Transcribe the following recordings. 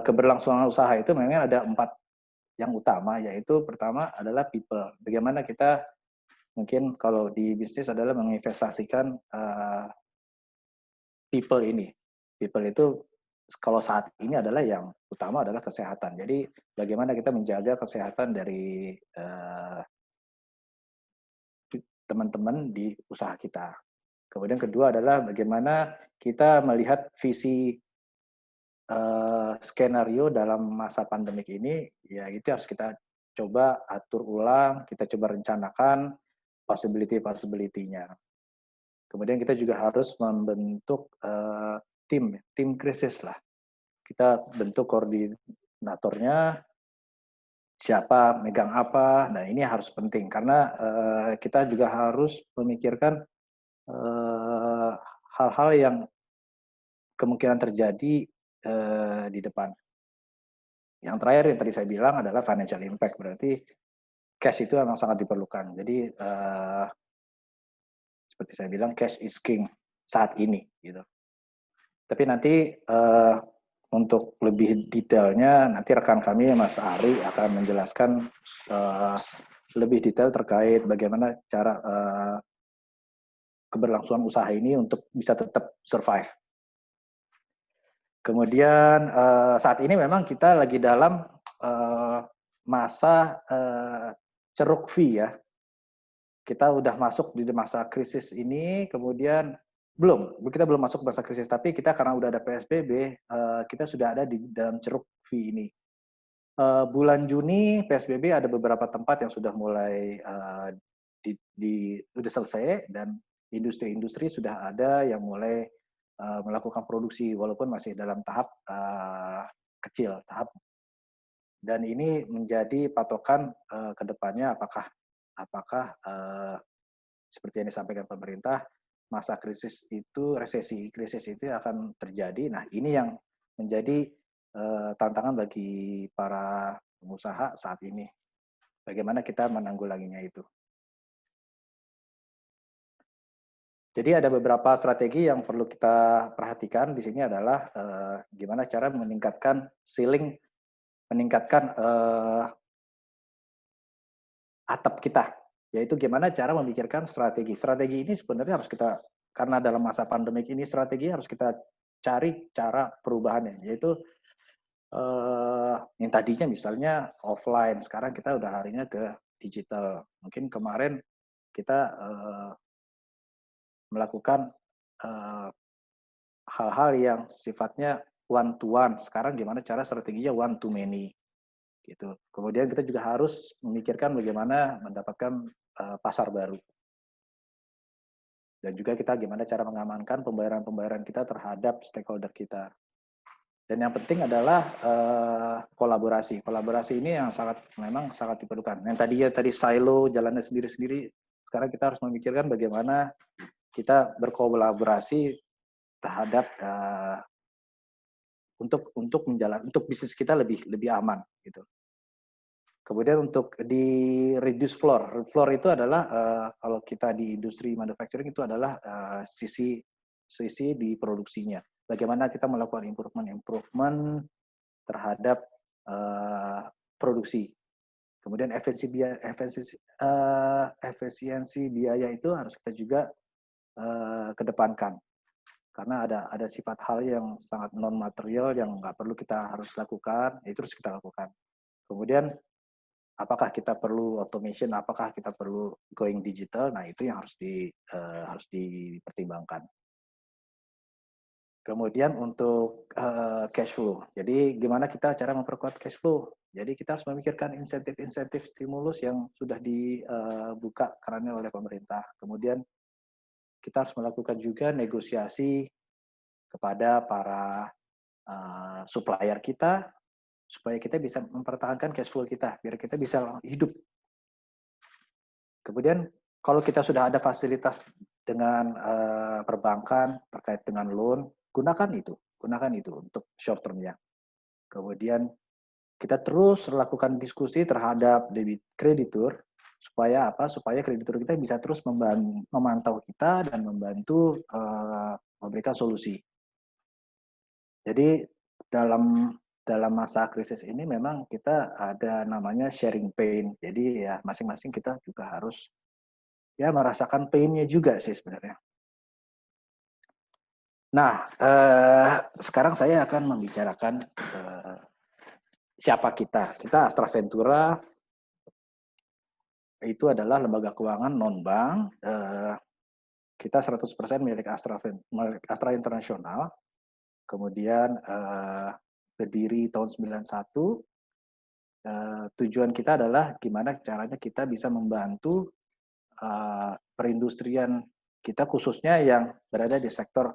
keberlangsungan usaha itu memang ada 4 yang utama, yaitu pertama adalah people. Bagaimana kita mungkin kalau di bisnis adalah menginvestasikan people ini. People itu kalau saat ini adalah yang utama adalah kesehatan. Jadi bagaimana kita menjaga kesehatan dari teman-teman di usaha kita. Kemudian kedua adalah bagaimana kita melihat visi skenario dalam masa pandemik ini, ya itu harus kita coba atur ulang, kita coba rencanakan possibility-nya. Kemudian kita juga harus membentuk tim krisis lah. Kita bentuk koordinatornya, siapa megang apa. Nah ini harus penting karena kita juga harus memikirkan hal-hal yang kemungkinan terjadi di depan. Yang terakhir yang tadi saya bilang adalah financial impact, berarti cash itu memang sangat diperlukan. Jadi seperti saya bilang cash is king saat ini gitu. Tapi nanti untuk lebih detailnya nanti rekan kami Mas Ari akan menjelaskan lebih detail terkait bagaimana cara keberlangsungan usaha ini untuk bisa tetap survive. Kemudian saat ini memang kita lagi dalam masa ceruk V ya. Kita udah masuk di masa krisis ini, kemudian kita belum masuk masa krisis, tapi kita karena udah ada PSBB, kita sudah ada di dalam ceruk V ini. Bulan Juni PSBB ada beberapa tempat yang sudah mulai sudah selesai dan industri-industri sudah ada yang mulai melakukan produksi walaupun masih dalam tahap kecil, dan ini menjadi patokan ke depannya apakah seperti yang disampaikan pemerintah, masa krisis itu krisis itu akan terjadi. Nah, ini yang menjadi tantangan bagi para pengusaha saat ini. Bagaimana kita menanggulanginya itu. Jadi ada beberapa strategi yang perlu kita perhatikan di sini adalah gimana cara meningkatkan atap kita, yaitu gimana cara memikirkan strategi. Strategi ini sebenarnya harus kita, karena dalam masa pandemik ini strategi harus kita cari cara perubahannya, yaitu yang tadinya misalnya offline, sekarang kita udah harinya ke digital. Mungkin kemarin kita melakukan hal-hal yang sifatnya one to one, sekarang gimana cara strateginya one to many gitu. Kemudian kita juga harus memikirkan bagaimana mendapatkan pasar baru. Dan juga kita gimana cara mengamankan pembayaran-pembayaran kita terhadap stakeholder kita. Dan yang penting adalah kolaborasi. Kolaborasi ini yang memang sangat diperlukan. Yang tadi silo jalannya sendiri-sendiri, sekarang kita harus memikirkan bagaimana kita berkolaborasi terhadap untuk bisnis kita lebih aman gitu. Kemudian untuk di reduce floor itu adalah kalau kita di industri manufacturing itu adalah sisi di produksinya. Bagaimana kita melakukan improvement terhadap produksi. Kemudian efisiensi biaya itu harus kita juga kedepankan. Karena ada sifat hal yang sangat non material yang nggak perlu kita harus lakukan, itu harus kita lakukan. Kemudian apakah kita perlu automation, apakah kita perlu going digital, nah itu yang harus dipertimbangkan. Kemudian untuk cash flow, jadi gimana kita cara memperkuat cash flow? Jadi kita harus memikirkan insentif stimulus yang sudah dibuka kerannya oleh pemerintah. Kemudian kita harus melakukan juga negosiasi kepada para supplier kita, supaya kita bisa mempertahankan cash flow kita, biar kita bisa hidup. Kemudian kalau kita sudah ada fasilitas dengan perbankan terkait dengan loan, gunakan itu untuk short term-nya. Kemudian kita terus melakukan diskusi terhadap debit kreditur supaya apa? Supaya kreditur kita bisa terus memantau kita dan membantu memberikan solusi. Jadi dalam dalam masa krisis ini memang kita ada namanya sharing pain. Jadi ya masing-masing kita juga harus ya merasakan pain-nya juga sih sebenarnya. Nah, sekarang saya akan membicarakan siapa kita. Kita Astra Ventura itu adalah lembaga keuangan non-bank. Kita 100% milik Astra Internasional. Kemudian berdiri tahun 91. Tujuan kita adalah gimana caranya kita bisa membantu perindustrian kita khususnya yang berada di sektor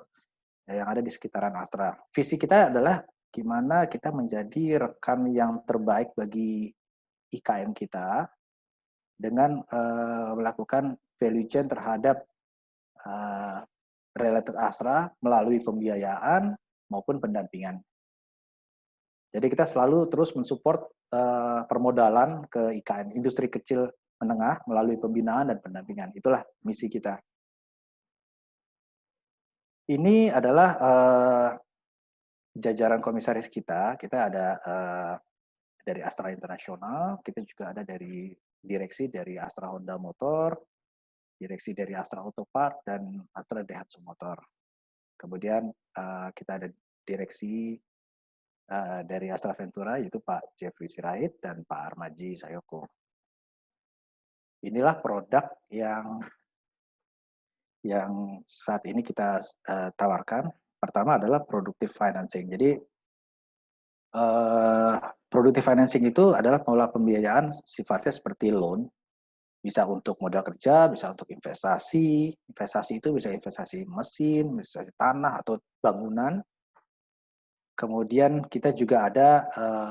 yang ada di sekitaran Astra. Visi kita adalah gimana kita menjadi rekan yang terbaik bagi IKM kita dengan melakukan value chain terhadap related Astra melalui pembiayaan maupun pendampingan. Jadi kita selalu terus mensupport permodalan ke IKM, industri kecil menengah melalui pembinaan dan pendampingan. Itulah misi kita. Ini adalah jajaran komisaris kita. Kita ada dari Astra Internasional, kita juga ada dari direksi dari Astra Honda Motor, direksi dari Astra Auto Parts, dan Astra Daihatsu Motor. Kemudian kita ada direksi dari Astra Ventura, yaitu Pak Jeffrey Sirait dan Pak Armaji Sayoko. Inilah produk yang saat ini kita tawarkan. Pertama adalah productive financing. Jadi productive financing itu adalah pola pembiayaan sifatnya seperti loan, bisa untuk modal kerja, bisa untuk investasi. Investasi itu bisa investasi mesin, investasi tanah atau bangunan. Kemudian kita juga ada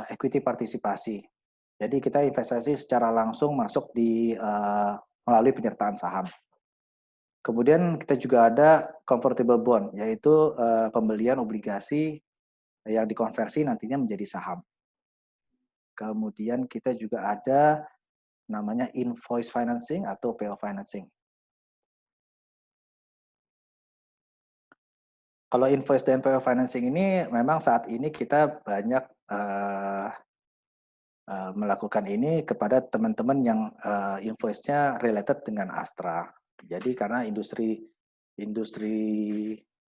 equity partisipasi. Jadi kita investasi secara langsung masuk di melalui penyertaan saham. Kemudian kita juga ada convertible bond, yaitu pembelian obligasi yang dikonversi nantinya menjadi saham. Kemudian kita juga ada namanya invoice financing atau PO financing. Kalau invoice dan PO financing ini memang saat ini kita banyak melakukan ini kepada teman-teman yang invoice-nya related dengan Astra. Jadi karena industri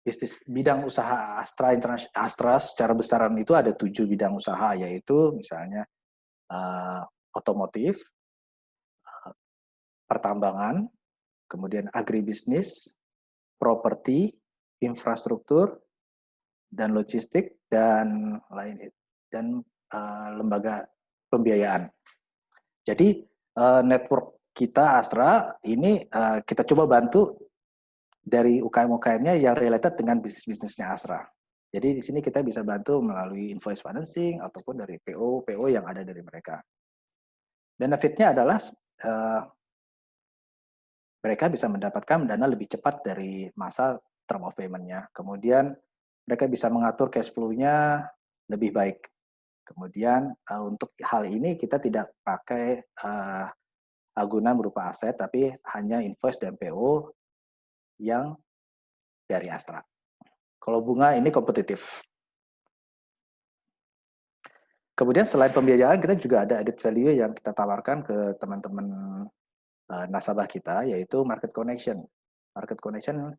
bisnis bidang usaha Astra secara besaran itu ada 7 bidang usaha, yaitu misalnya otomotif, pertambangan, kemudian agribisnis, properti, infrastruktur, dan logistik, dan lain dan lembaga pembiayaan. Jadi network kita Astra ini kita coba bantu dari UKM-UKM-nya yang related dengan bisnis-bisnisnya Astra. Jadi di sini kita bisa bantu melalui invoice financing ataupun dari PO yang ada dari mereka. Benefitnya adalah mereka bisa mendapatkan dana lebih cepat dari masa term of payment-nya. Kemudian mereka bisa mengatur cash flow-nya lebih baik. Kemudian untuk hal ini kita tidak pakai agunan berupa aset, tapi hanya invoice dan PO yang dari Astra. Kalau bunga ini kompetitif. Kemudian selain pembiayaan, kita juga ada added value yang kita tawarkan ke teman-teman nasabah kita, yaitu market connection. Market connection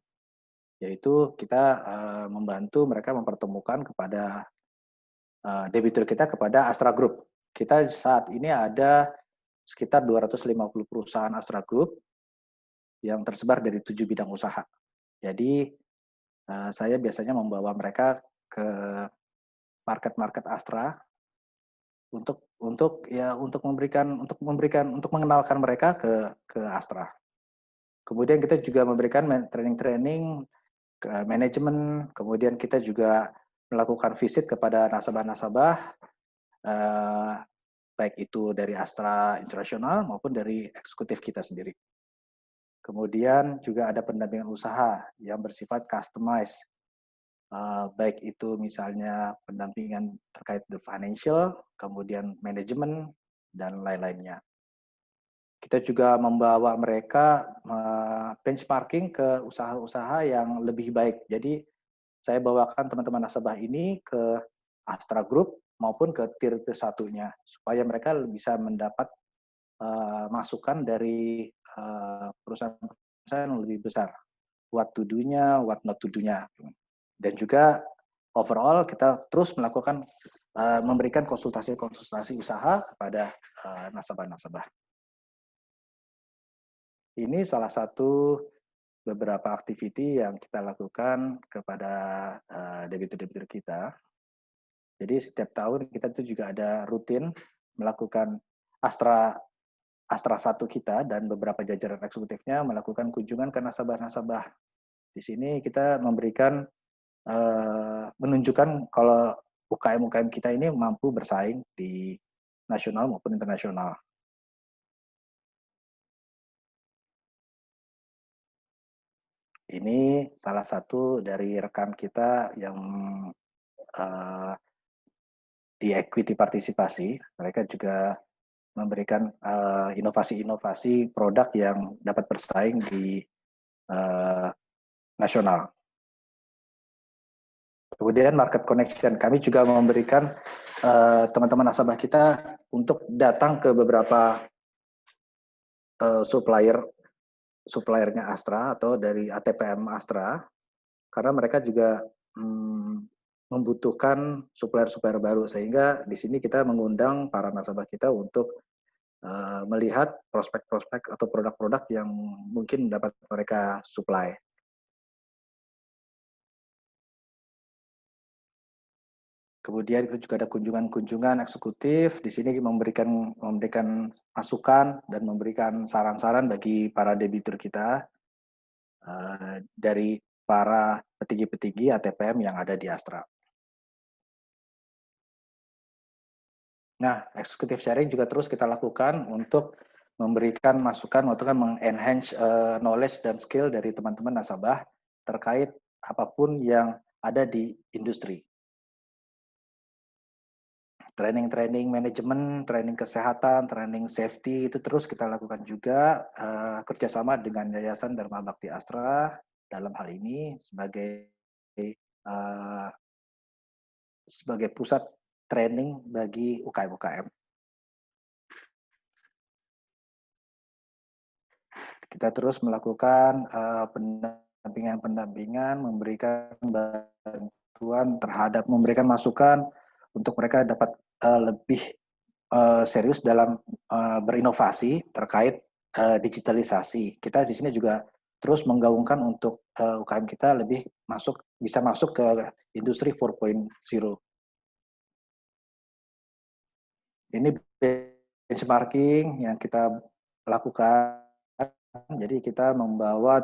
yaitu kita membantu mereka mempertemukan kepada debitur kita kepada Astra Group. Kita saat ini ada sekitar 250 perusahaan Astra Group yang tersebar dari 7 bidang usaha. Jadi saya biasanya membawa mereka ke market Astra untuk mengenalkan mereka ke Astra. Kemudian kita juga memberikan training ke manajemen, kemudian kita juga melakukan visit kepada nasabah-nasabah baik itu dari Astra Internasional maupun dari eksekutif kita sendiri. Kemudian juga ada pendampingan usaha yang bersifat customized, baik itu misalnya pendampingan terkait the financial, kemudian manajemen, dan lain-lainnya. Kita juga membawa mereka benchmarking ke usaha-usaha yang lebih baik. Jadi saya bawakan teman-teman nasabah ini ke Astra Group maupun ke tier satunya, supaya mereka bisa mendapat masukan dari perusahaan-perusahaan yang lebih besar, what to do-nya, what not to do-nya. Dan juga overall kita terus melakukan memberikan konsultasi usaha kepada nasabah-nasabah. Ini salah satu beberapa activity yang kita lakukan kepada debitur-debitur kita. Jadi setiap tahun kita tuh juga ada rutin melakukan Astra 1 kita dan beberapa jajaran eksekutifnya melakukan kunjungan ke nasabah-nasabah. Di sini kita memberikan menunjukkan kalau UKM-UKM kita ini mampu bersaing di nasional maupun internasional. Ini salah satu dari rekan kita yang di equity partisipasi. Mereka juga memberikan inovasi-inovasi produk yang dapat bersaing di nasional. Kemudian market connection, kami juga memberikan teman-teman nasabah kita untuk datang ke beberapa suppliernya Astra atau dari ATPM Astra, karena mereka juga membutuhkan supplier-supplier baru, sehingga di sini kita mengundang para nasabah kita untuk melihat prospek-prospek atau produk-produk yang mungkin dapat mereka supply. Kemudian itu juga ada kunjungan-kunjungan eksekutif. Di sini memberikan masukan dan memberikan saran-saran bagi para debitur kita dari para petinggi-petinggi ATPM yang ada di Astra. Nah, executive sharing juga terus kita lakukan untuk memberikan masukan atau meng-enhance knowledge dan skill dari teman-teman nasabah terkait apapun yang ada di industri. Training manajemen, training kesehatan, training safety itu terus kita lakukan juga kerjasama dengan Yayasan Dharma Bakti Astra dalam hal ini sebagai pusat training bagi UKM-UKM. Kita terus melakukan pendampingan, memberikan bantuan terhadap memberikan masukan untuk mereka dapat lebih serius dalam berinovasi terkait digitalisasi. Kita di sini juga terus menggaungkan untuk UKM kita bisa masuk ke industri 4.0. Ini benchmarking yang kita lakukan. Jadi kita membawa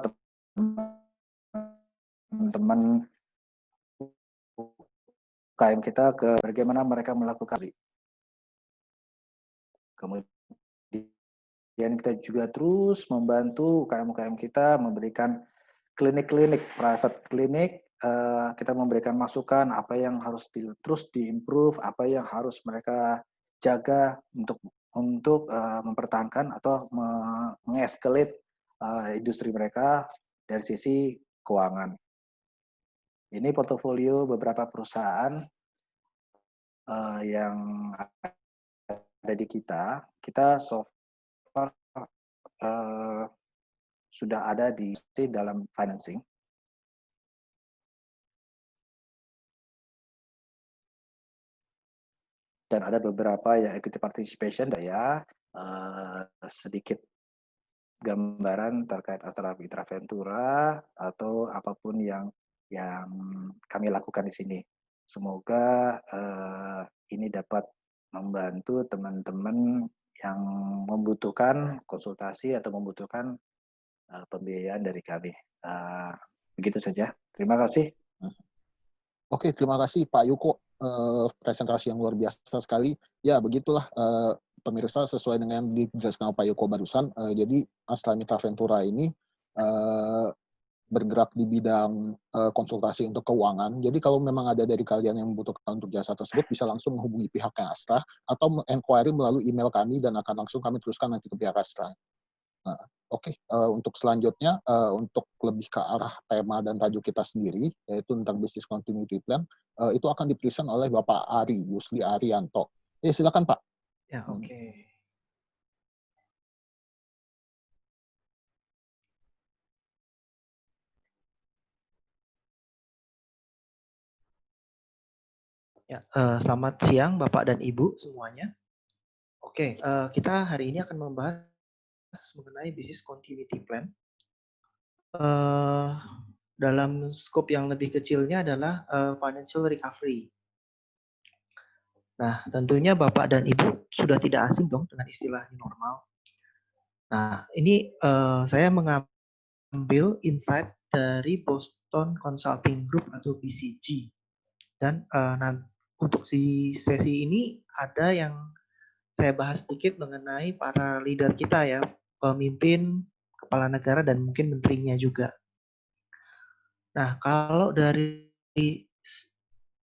teman-teman UKM kita ke bagaimana mereka melakukan. Kemudian kita juga terus membantu UKM-UKM kita memberikan klinik-klinik, private clinic. Kita memberikan masukan apa yang harus terus diimprove, apa yang harus mereka jaga untuk mempertahankan atau mengescalate industri mereka dari sisi keuangan. Ini portofolio beberapa perusahaan yang ada di kita. Kita so far sudah ada di dalam financing. Dan ada beberapa ya equity participation ya sedikit gambaran terkait Astra Mitra Ventura atau apapun yang kami lakukan di sini. Semoga ini dapat membantu teman-teman yang membutuhkan konsultasi atau membutuhkan pembiayaan dari kami. Begitu saja. Terima kasih. Oke, terima kasih Pak Yuko. Presentasi yang luar biasa sekali. Ya, begitulah pemirsa, sesuai dengan dijelaskan Pak Yuko barusan. Jadi Astra Mitra Ventura ini bergerak di bidang konsultasi untuk keuangan. Jadi kalau memang ada dari kalian yang membutuhkan untuk jasa tersebut, bisa langsung menghubungi pihaknya Astra atau inquiry melalui email kami dan akan langsung kami teruskan nanti ke pihak Astra. Nah, Oke, untuk selanjutnya, untuk lebih ke arah tema dan tajuk kita sendiri, yaitu tentang Business Continuity Plan, itu akan dipresent oleh Bapak Ari, Yusli Arianto. Silakan Pak. Ya, Hmm. oke. Ya, selamat siang Bapak dan Ibu semuanya. Oke, kita hari ini akan membahas mengenai Business Continuity Plan. Dalam skop yang lebih kecilnya adalah financial recovery. Nah, tentunya Bapak dan Ibu sudah tidak asing dong dengan istilah new normal. Nah, ini saya mengambil insight dari Boston Consulting Group atau BCG. Dan untuk si sesi ini ada yang saya bahas sedikit mengenai para leader kita ya, pemimpin, kepala negara, dan mungkin menterinya juga. Nah, kalau dari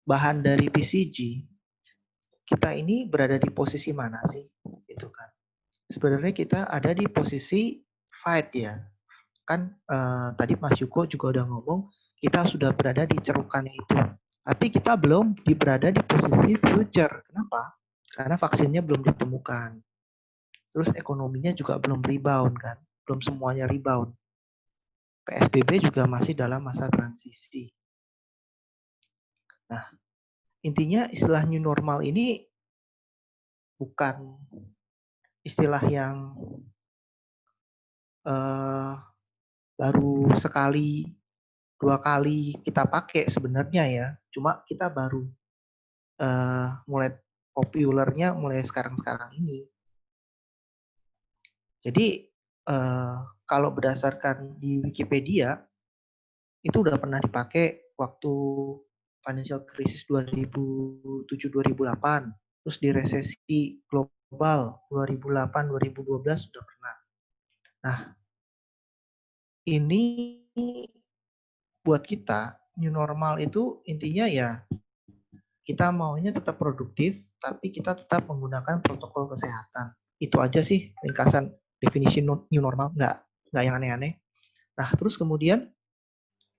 bahan dari BCG, kita ini berada di posisi mana sih? Itu kan. Sebenarnya kita ada di posisi fight ya. Kan tadi Mas Yuko juga udah ngomong, kita sudah berada di cerukannya itu. Tapi kita belum berada di posisi future. Kenapa? Karena vaksinnya belum ditemukan. Terus ekonominya juga belum rebound kan. Belum semuanya rebound. PSBB juga masih dalam masa transisi. Nah, intinya istilah new normal ini bukan istilah yang baru sekali, 2 kali kita pakai sebenarnya ya. Cuma kita baru mulai populernya mulai sekarang-sekarang ini. Jadi kalau berdasarkan di Wikipedia itu udah pernah dipakai waktu financial crisis 2007-2008, terus di resesi global 2008-2012 sudah pernah. Nah, ini buat kita new normal itu intinya ya kita maunya tetap produktif, tapi kita tetap menggunakan protokol kesehatan. Itu aja sih ringkasan definisi new normal, nggak yang aneh-aneh. Nah, terus kemudian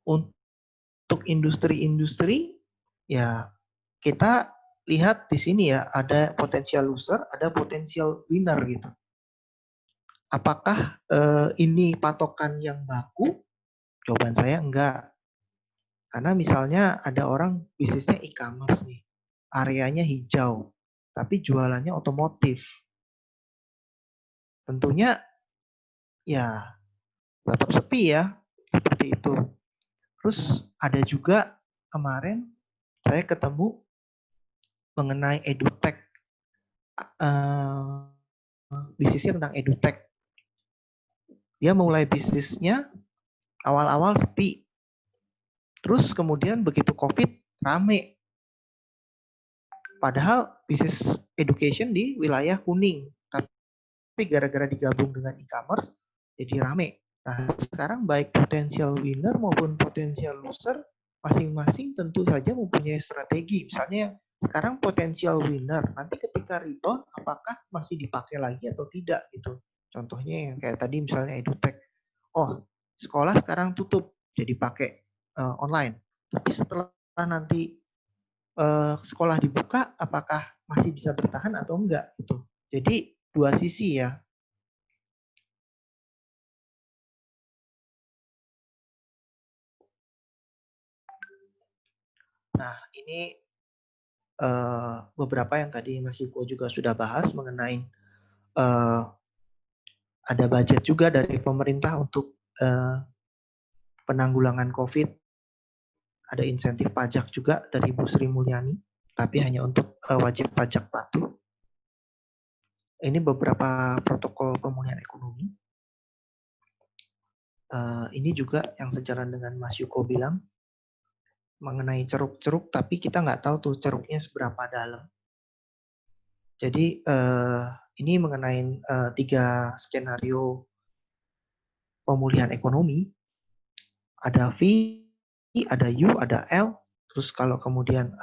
untuk industri-industri, ya kita lihat di sini ya, ada potensial loser, ada potensial winner gitu. Apakah ini patokan yang baku? Jawaban saya enggak. Karena misalnya ada orang bisnisnya e-commerce nih, areanya hijau, tapi jualannya otomotif. Tentunya ya tetap sepi ya, seperti itu. Terus ada juga kemarin saya ketemu mengenai edutech, bisnisnya tentang edutech. Dia mulai bisnisnya awal-awal sepi, terus kemudian begitu COVID rame. Padahal bisnis education di wilayah kuning, tapi gara-gara digabung dengan e-commerce jadi rame. Nah, sekarang baik potensial winner maupun potensial loser masing-masing tentu saja mempunyai strategi. Misalnya sekarang potensial winner, nanti ketika rebound apakah masih dipakai lagi atau tidak gitu. Contohnya yang kayak tadi misalnya edutech. Oh, sekolah sekarang tutup jadi pakai online. Tapi setelah nanti sekolah dibuka, apakah masih bisa bertahan atau enggak gitu. Jadi dua sisi ya. Nah, ini beberapa yang tadi Mas Yuko juga sudah bahas mengenai ada budget juga dari pemerintah untuk penanggulangan COVID. Ada insentif pajak juga dari Bu Sri Mulyani, tapi hanya untuk wajib pajak patuh. Ini beberapa protokol pemulihan ekonomi. Ini juga yang sejalan dengan Mas Yuko bilang mengenai ceruk-ceruk, tapi kita nggak tahu tuh ceruknya seberapa dalam. Jadi ini mengenai 3 skenario pemulihan ekonomi. Ada V, ada U, ada L. Terus kalau kemudian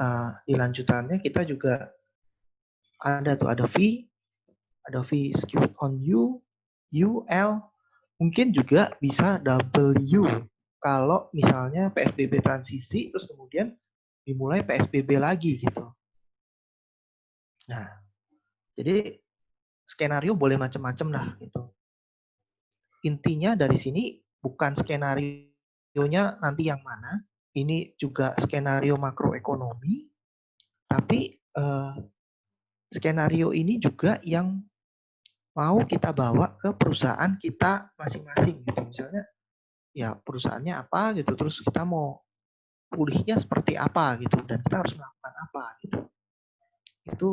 di lanjutannya kita juga ada tuh ada V skewed on U, L, Mungkin juga bisa W kalau misalnya PSBB transisi terus kemudian dimulai PSBB lagi gitu. Nah, jadi skenario boleh macam-macam lah gitu. Intinya dari sini bukan skenario-nya nanti yang mana, ini juga skenario makroekonomi, tapi skenario ini juga yang mau kita bawa ke perusahaan kita masing-masing gitu. Misalnya ya perusahaannya apa gitu, terus kita mau pulihnya seperti apa gitu, dan kita harus melakukan apa gitu. Itu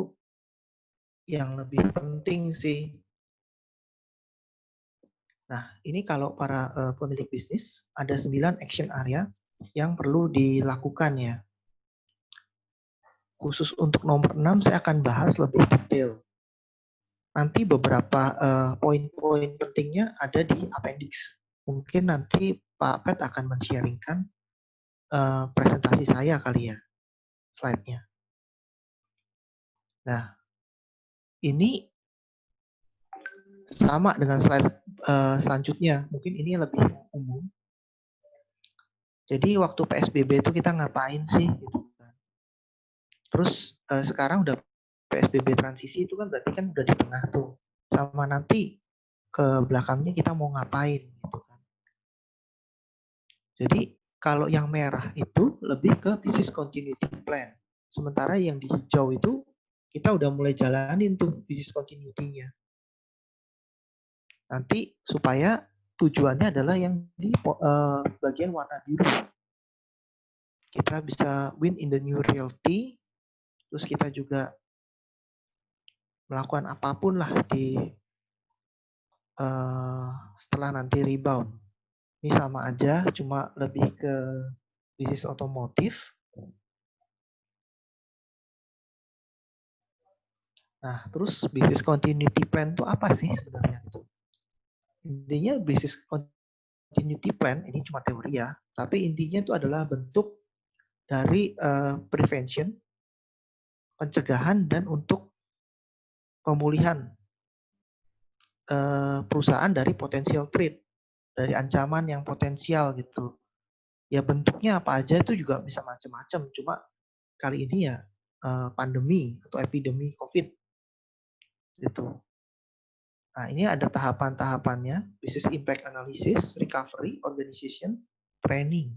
yang lebih penting sih. Nah, ini kalau para pemilik bisnis, ada 9 action area yang perlu dilakukan ya. Khusus untuk nomor 6 saya akan bahas lebih detail. Nanti beberapa poin-poin pentingnya ada di appendix. Mungkin nanti Pak Pet akan men-sharingkan presentasi saya kali ya, slide-nya. Nah, ini sama dengan slide selanjutnya. Mungkin ini lebih umum. Jadi waktu PSBB itu kita ngapain sih? Gitu kan. Terus sekarang udah PSBB transisi itu kan berarti kan udah di tengah tuh. Sama nanti ke belakangnya kita mau ngapain gitu kan. Jadi kalau yang merah itu lebih ke business continuity plan. Sementara yang di hijau itu kita udah mulai jalanin tuh business continuity-nya. Nanti supaya tujuannya adalah yang di bagian warna biru. Kita bisa win in the new reality. Terus kita juga melakukan apapun lah di setelah nanti rebound. Ini sama aja, cuma lebih ke bisnis otomotif. Nah, terus bisnis continuity plan itu apa sih sebenarnya? Intinya bisnis continuity plan ini cuma teori ya, tapi intinya itu adalah bentuk dari prevention, pencegahan dan untuk pemulihan perusahaan dari potensial threat, dari ancaman yang potensial gitu. Ya bentuknya apa aja itu juga bisa macam-macam. Cuma kali ini ya pandemi atau epidemi COVID gitu. Nah ini ada tahapan-tahapannya: business impact analysis, recovery, organization, training.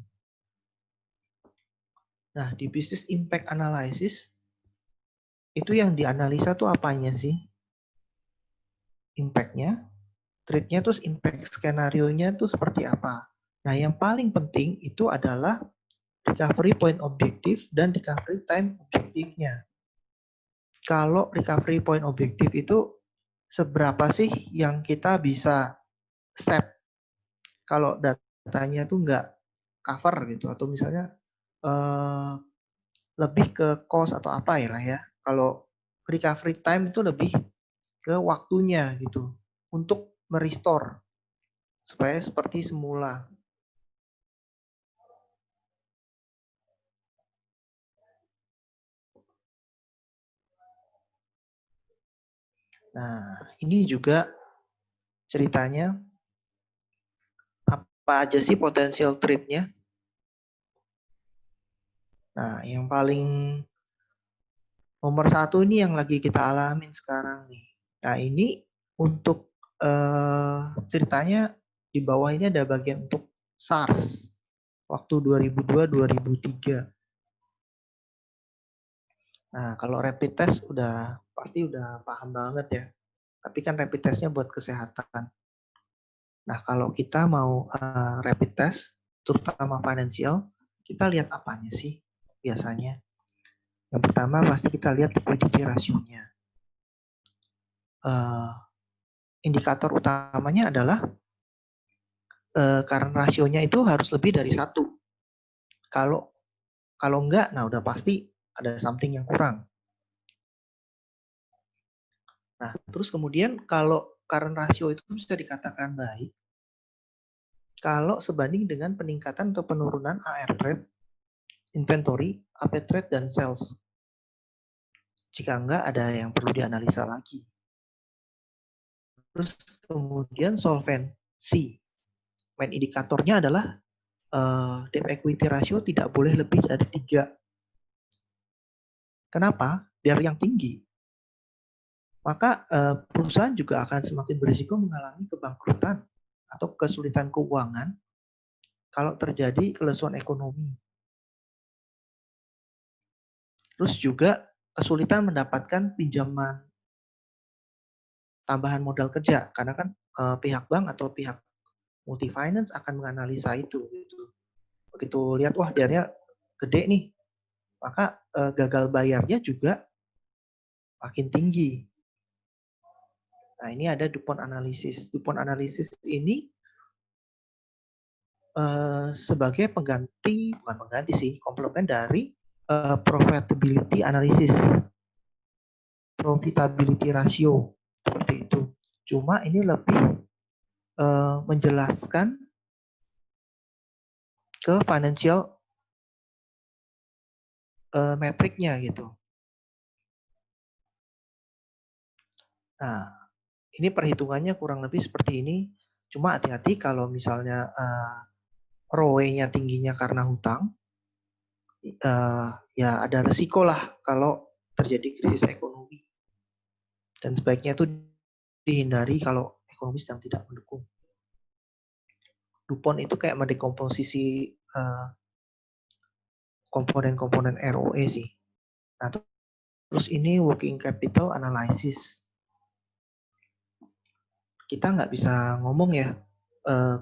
Nah di business impact analysis itu yang dianalisa tuh apanya sih? Impact-nya, threat-nya, terus impact skenario-nya tuh seperti apa? Nah yang paling penting itu adalah recovery point objektif dan recovery time objektifnya. Kalau recovery point objektif itu seberapa sih yang kita bisa save kalau datanya tuh nggak cover gitu, atau misalnya lebih ke cost atau apa ya lah ya. Kalau recovery time itu lebih ke waktunya gitu untuk merestore supaya seperti semula. Nah, ini juga ceritanya apa aja sih potensial threat-nya. Nah, yang paling nomor 1 ini yang lagi kita alamin sekarang nih. Nah, ini untuk ceritanya di bawah ini ada bagian untuk SARS waktu 2002-2003. Nah, kalau rapid test pasti udah paham banget ya. Tapi kan rapid testnya buat kesehatan. Nah, kalau kita mau rapid test, terutama financial, kita lihat apanya sih biasanya? Yang pertama pasti kita lihat liquidity ratio-nya. Indikator utamanya adalah current rasionya itu harus lebih dari 1. Kalau enggak, nah udah pasti ada something yang kurang. Nah, terus kemudian kalau current ratio itu bisa dikatakan baik kalau sebanding dengan peningkatan atau penurunan AR trade, inventory, AP trade, dan sales. Jika enggak, ada yang perlu dianalisa lagi. Terus kemudian C. Main indikatornya adalah debt equity ratio tidak boleh lebih dari 3. Kenapa? Biar yang tinggi. Maka perusahaan juga akan semakin berisiko mengalami kebangkrutan atau kesulitan keuangan kalau terjadi kelesuan ekonomi. Terus juga kesulitan mendapatkan pinjaman tambahan modal kerja, karena kan pihak bank atau pihak multi finance akan menganalisa itu. Gitu. Begitu lihat, wah biarnya gede nih, maka gagal bayarnya juga makin tinggi. Nah ini ada DuPont Analysis. DuPont Analysis ini sebagai pengganti, bukan pengganti sih, komplement dari profitability analysis, profitability ratio, seperti itu. Cuma ini lebih menjelaskan ke financial metriknya gitu. Nah, ini perhitungannya kurang lebih seperti ini. Cuma hati-hati kalau misalnya ROE-nya tingginya karena hutang, ya ada resiko lah kalau terjadi krisis ekonomi. Dan sebaiknya itu dihindari kalau ekonomi sedang tidak mendukung. DuPont itu kayak mendekomposisi komponen-komponen ROE sih. Nah, terus ini working capital analysis. Kita nggak bisa ngomong ya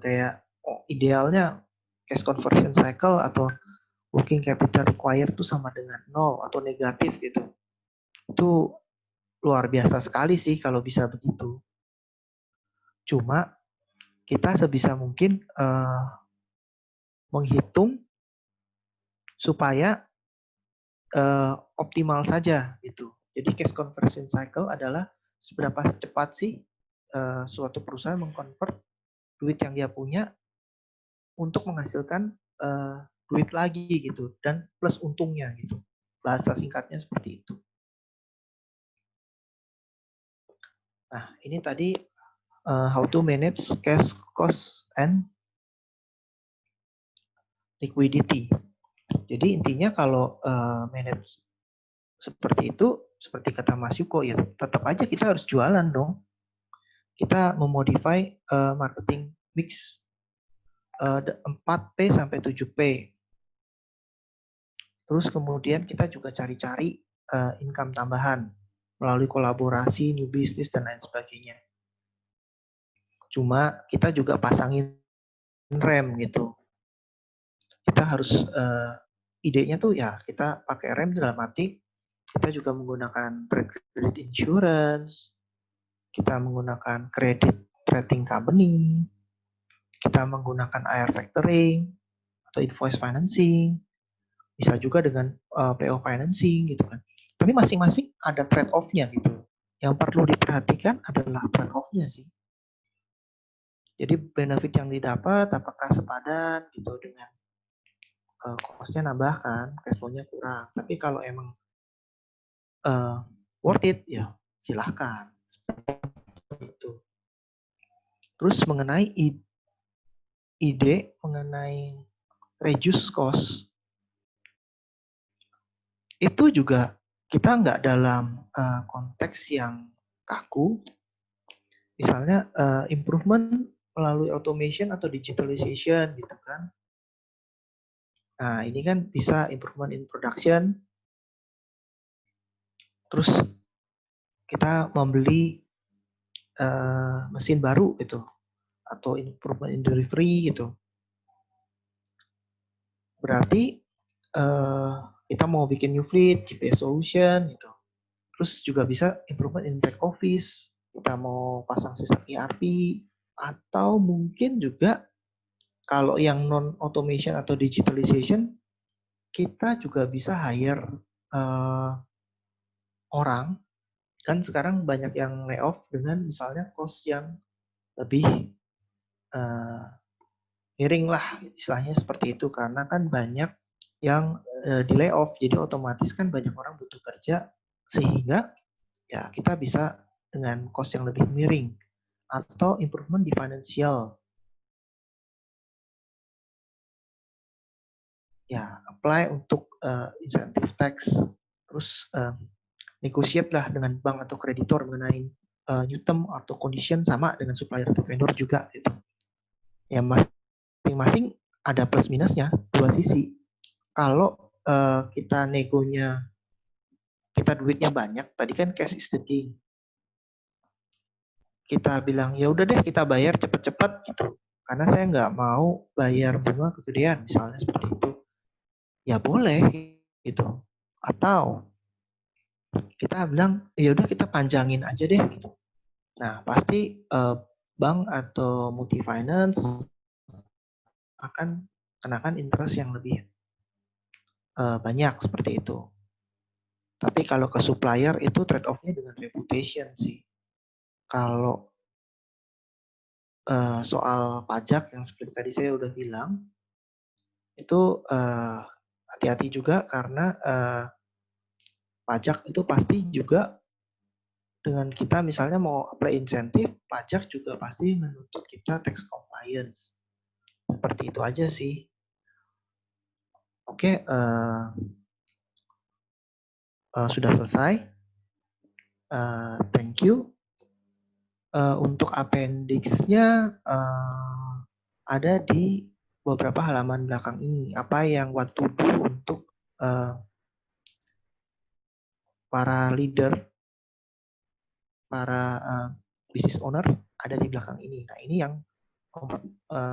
kayak idealnya cash conversion cycle atau working capital required itu sama dengan 0 atau negatif gitu. Itu luar biasa sekali sih kalau bisa begitu. Cuma kita sebisa mungkin menghitung supaya optimal saja gitu. Jadi cash conversion cycle adalah seberapa cepat sih suatu perusahaan mengkonvert duit yang dia punya untuk menghasilkan duit lagi gitu dan plus untungnya gitu. Bahasa singkatnya seperti itu. Nah, ini tadi how to manage cash cost and liquidity. Jadi intinya kalau manage seperti itu, seperti kata Mas Yuko ya, tetap aja kita harus jualan dong. Kita memodify marketing mix 4P sampai 7P. Terus kemudian kita juga cari-cari income tambahan melalui kolaborasi, new business, dan lain sebagainya. Cuma kita juga pasangin rem gitu. Kita harus, idenya tuh ya kita pakai rem dalam arti kita juga menggunakan credit insurance, kita menggunakan credit rating company, kita menggunakan AR factoring atau invoice financing, bisa juga dengan PO financing gitu kan. Tapi masing-masing ada trade off-nya gitu. Yang perlu diperhatikan adalah trade off-nya sih. Jadi benefit yang didapat apakah sepadan gitu dengan cost-nya nambah kan, cash flow-nya kurang. Tapi kalau emang worth it ya silahkan. Itu. Terus mengenai ide mengenai reduce cost itu juga kita nggak dalam konteks yang kaku. Misalnya improvement melalui automation atau digitalization gitu kan. Nah ini kan bisa improvement in production. Terus kita membeli mesin baru gitu atau improvement in delivery gitu. Berarti kita mau bikin new fleet, GPS solution gitu. Terus juga bisa improvement in back office. Kita mau pasang sistem ERP atau mungkin juga kalau yang non automation atau digitalization kita juga bisa hire orang. Kan sekarang banyak yang layoff dengan misalnya cost yang lebih miring lah istilahnya seperti itu karena kan banyak yang di layoff jadi otomatis kan banyak orang butuh kerja sehingga ya kita bisa dengan cost yang lebih miring atau improvement di financial ya apply untuk insentif tax, terus negotiate lah dengan bank atau kreditor mengenai new term atau condition, sama dengan supplier atau vendor juga gitu. Ya masing-masing ada plus minusnya, dua sisi. Kalau kita negonya, kita duitnya banyak, tadi kan cash is the king. Kita bilang ya udah deh kita bayar cepet-cepet gitu, karena saya nggak mau bayar bunga kegedean misalnya seperti itu. Ya boleh gitu. Atau kita bilang ya udah kita panjangin aja deh gitu. Nah pasti bank atau multi finance akan kenakan interest yang lebih banyak seperti itu. Tapi kalau ke supplier itu trade off-nya dengan reputation sih. Kalau soal pajak yang seperti tadi saya udah bilang, itu hati-hati juga karena pajak itu pasti juga dengan kita misalnya mau apply insentif, pajak juga pasti menuntut kita tax compliance. Seperti itu aja sih. Oke, sudah selesai. Thank you. Untuk appendix-nya ada di beberapa halaman belakang ini. Apa yang what to do untuk para leader, para business owner ada di belakang ini. Nah ini yang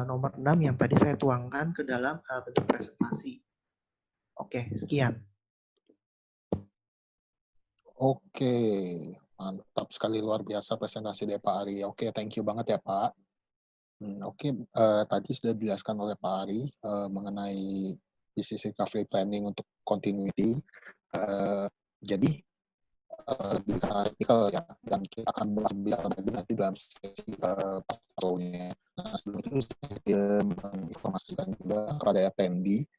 nomor 6 yang tadi saya tuangkan ke dalam bentuk presentasi. Oke, sekian. Oke, mantap sekali, luar biasa presentasi dari Pak Ari. Oke, thank you banget ya Pak. Oke, tadi sudah dijelaskan oleh Pak Ari mengenai business recovery planning untuk continuity. Jadi lebih artikel ya, dan kita akan bahas lebih nanti dalam sesi patrolnya. Nah, sebelum itu saya menginformasikan juga kepada attendee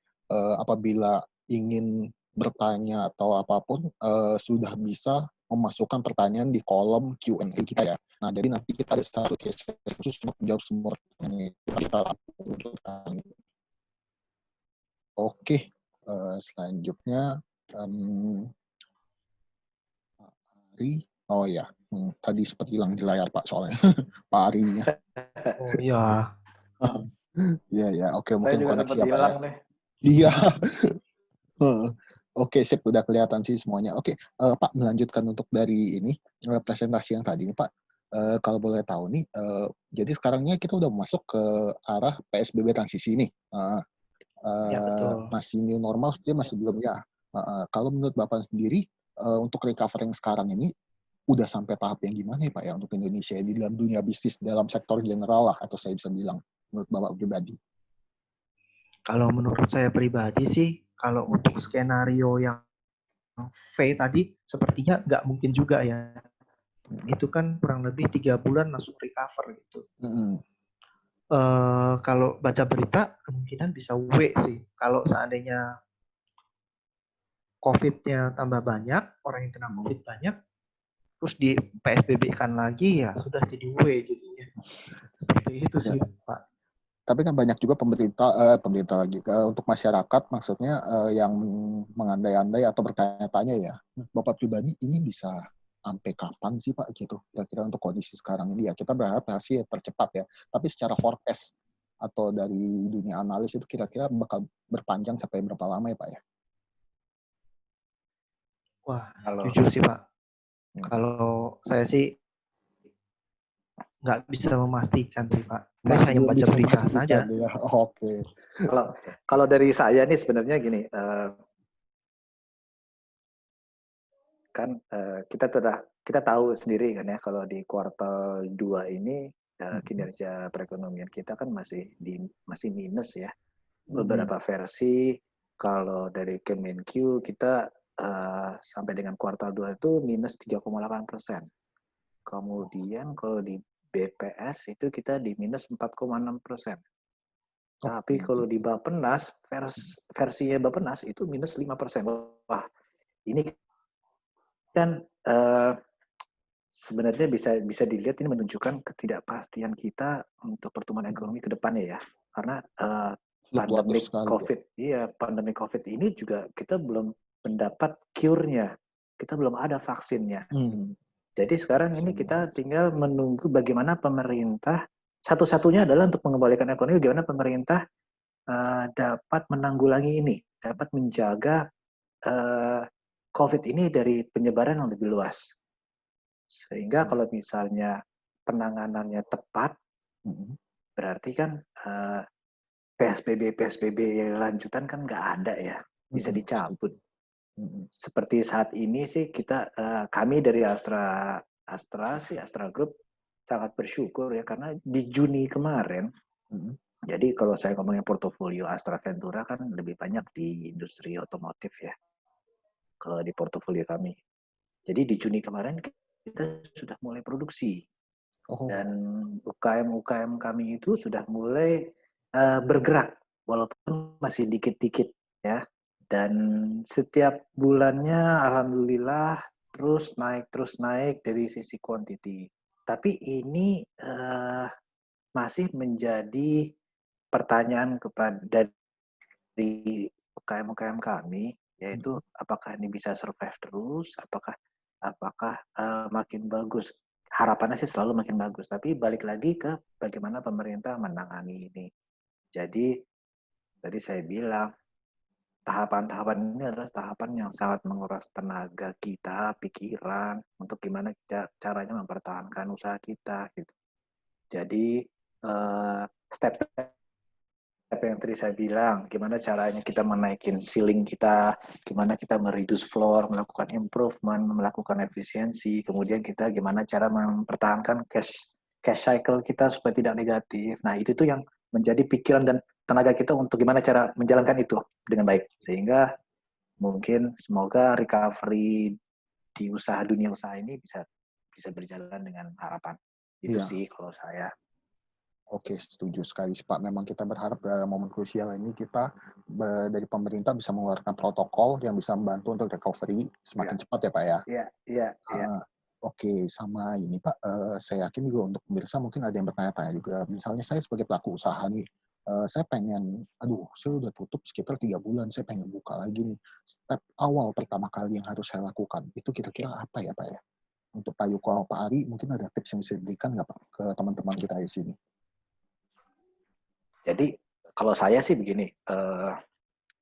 apabila ingin bertanya atau apapun sudah bisa memasukkan pertanyaan di kolom Q&A kita ya. Nah, jadi nanti kita ada satu case khusus untuk menjawab semua pertanyaan kita untuk ini. Oke, selanjutnya Ari. Oh ya, tadi seperti hilang di layar Pak soalnya Pak Arinya. Oh iya. Iya ya, oke, Saya mungkin juga koneksi sempat apa ya? hilang nih. Iya. Oke, sip, udah kelihatan sih semuanya. Oke, Pak, melanjutkan untuk dari ini presentasi yang tadi nih Pak. Kalau boleh tahu nih, jadi sekarangnya kita udah masuk ke arah PSBB transisi nih. Ya betul. Masih new normal, sebenarnya masih belum ya. Kalau menurut Bapak sendiri, untuk recovery yang sekarang ini udah sampai tahap yang gimana ya Pak ya untuk Indonesia di dalam dunia bisnis, dalam sektor general lah, atau saya bisa bilang menurut Bapak pribadi? Kalau menurut saya pribadi sih, kalau untuk skenario yang V tadi sepertinya nggak mungkin juga ya. Itu kan kurang lebih 3 bulan langsung recover gitu. Kalau baca berita kemungkinan bisa W sih. Kalau seandainya COVID-nya tambah banyak, orang yang kena COVID banyak, terus di PSBB-kan lagi, ya sudah jadi W jadinya. Seperti itu sih, Pak. Tapi kan banyak juga pemerintah lagi untuk masyarakat, maksudnya yang mengandai-andai atau bertanya-tanya ya, Bapak pribadi ini bisa sampai kapan sih Pak gitu, kira-kira untuk kondisi sekarang ini ya, kita berharap hasil tercepat ya, tapi secara forecast atau dari dunia analis itu kira-kira bakal berpanjang sampai berapa lama ya Pak ya? Wah, jujur sih Pak, kalau saya sih nggak bisa memastikan sih Pak. Saya hanya baca berita saja. Ya. Oke. Kalau dari saya nih sebenarnya gini, kan kita tahu sendiri kan ya kalau di kuartal 2 ini kinerja perekonomian kita kan masih minus ya. Beberapa versi kalau dari Kemenq kita sampai dengan kuartal 2 itu minus 3,8%. Kemudian kalau di BPS itu kita di minus 4,6%. Tapi kalau di Bappenas, versinya Bappenas itu minus 5%. Wah, ini kan sebenarnya bisa dilihat ini menunjukkan ketidakpastian kita untuk pertumbuhan ekonomi ke depannya ya. Karena pandemi COVID, pandemi COVID ini juga kita belum mendapat cure-nya. Kita belum ada vaksinnya. Jadi sekarang ini kita tinggal menunggu bagaimana pemerintah, satu-satunya adalah untuk mengembalikan ekonomi, bagaimana pemerintah dapat menanggulangi ini, dapat menjaga COVID ini dari penyebaran yang lebih luas. Sehingga kalau misalnya penanganannya tepat, berarti kan PSBB lanjutan kan nggak ada ya, bisa dicabut. Seperti saat ini sih kami dari Astra Group sangat bersyukur ya, karena di Juni kemarin, jadi kalau saya ngomongin portofolio Astra Ventura kan lebih banyak di industri otomotif ya, kalau di portofolio kami. Jadi di Juni kemarin kita sudah mulai produksi. Dan UKM kami itu sudah mulai bergerak, walaupun masih dikit-dikit ya. Dan setiap bulannya alhamdulillah terus naik dari sisi quantity. Tapi ini masih menjadi pertanyaan dari UKM kami, yaitu apakah ini bisa survive terus, apakah makin bagus. Harapannya sih selalu makin bagus, tapi balik lagi ke bagaimana pemerintah menangani ini. Jadi tadi saya bilang, tahapan-tahapan ini adalah tahapan yang sangat menguras tenaga kita, pikiran, untuk gimana caranya mempertahankan usaha kita. Gitu. Jadi step yang tadi saya bilang, gimana caranya kita menaikin ceiling kita, gimana kita mereduce floor, melakukan improvement, melakukan efisiensi, kemudian kita gimana cara mempertahankan cash cycle kita supaya tidak negatif. Nah, itu tuh yang menjadi pikiran dan tenaga kita untuk gimana cara menjalankan itu dengan baik. Sehingga mungkin semoga recovery di dunia usaha ini bisa berjalan dengan harapan. Itu sih kalau saya. Oke, setuju sekali Pak. Memang kita berharap momen krusial ini kita dari pemerintah bisa mengeluarkan protokol yang bisa membantu untuk recovery semakin cepat ya Pak ya. Iya. Oke, sama ini Pak, saya yakin juga untuk pemirsa mungkin ada yang bertanya-tanya juga. Misalnya saya sebagai pelaku usaha nih, saya pengen, saya udah tutup sekitar 3 bulan, saya pengen buka lagi nih. Step awal pertama kali yang harus saya lakukan, itu kira-kira apa ya Pak ya? Untuk Pak Yuko atau Pak Ari, mungkin ada tips yang bisa diberikan nggak Pak ke teman-teman kita di sini? Jadi kalau saya sih begini,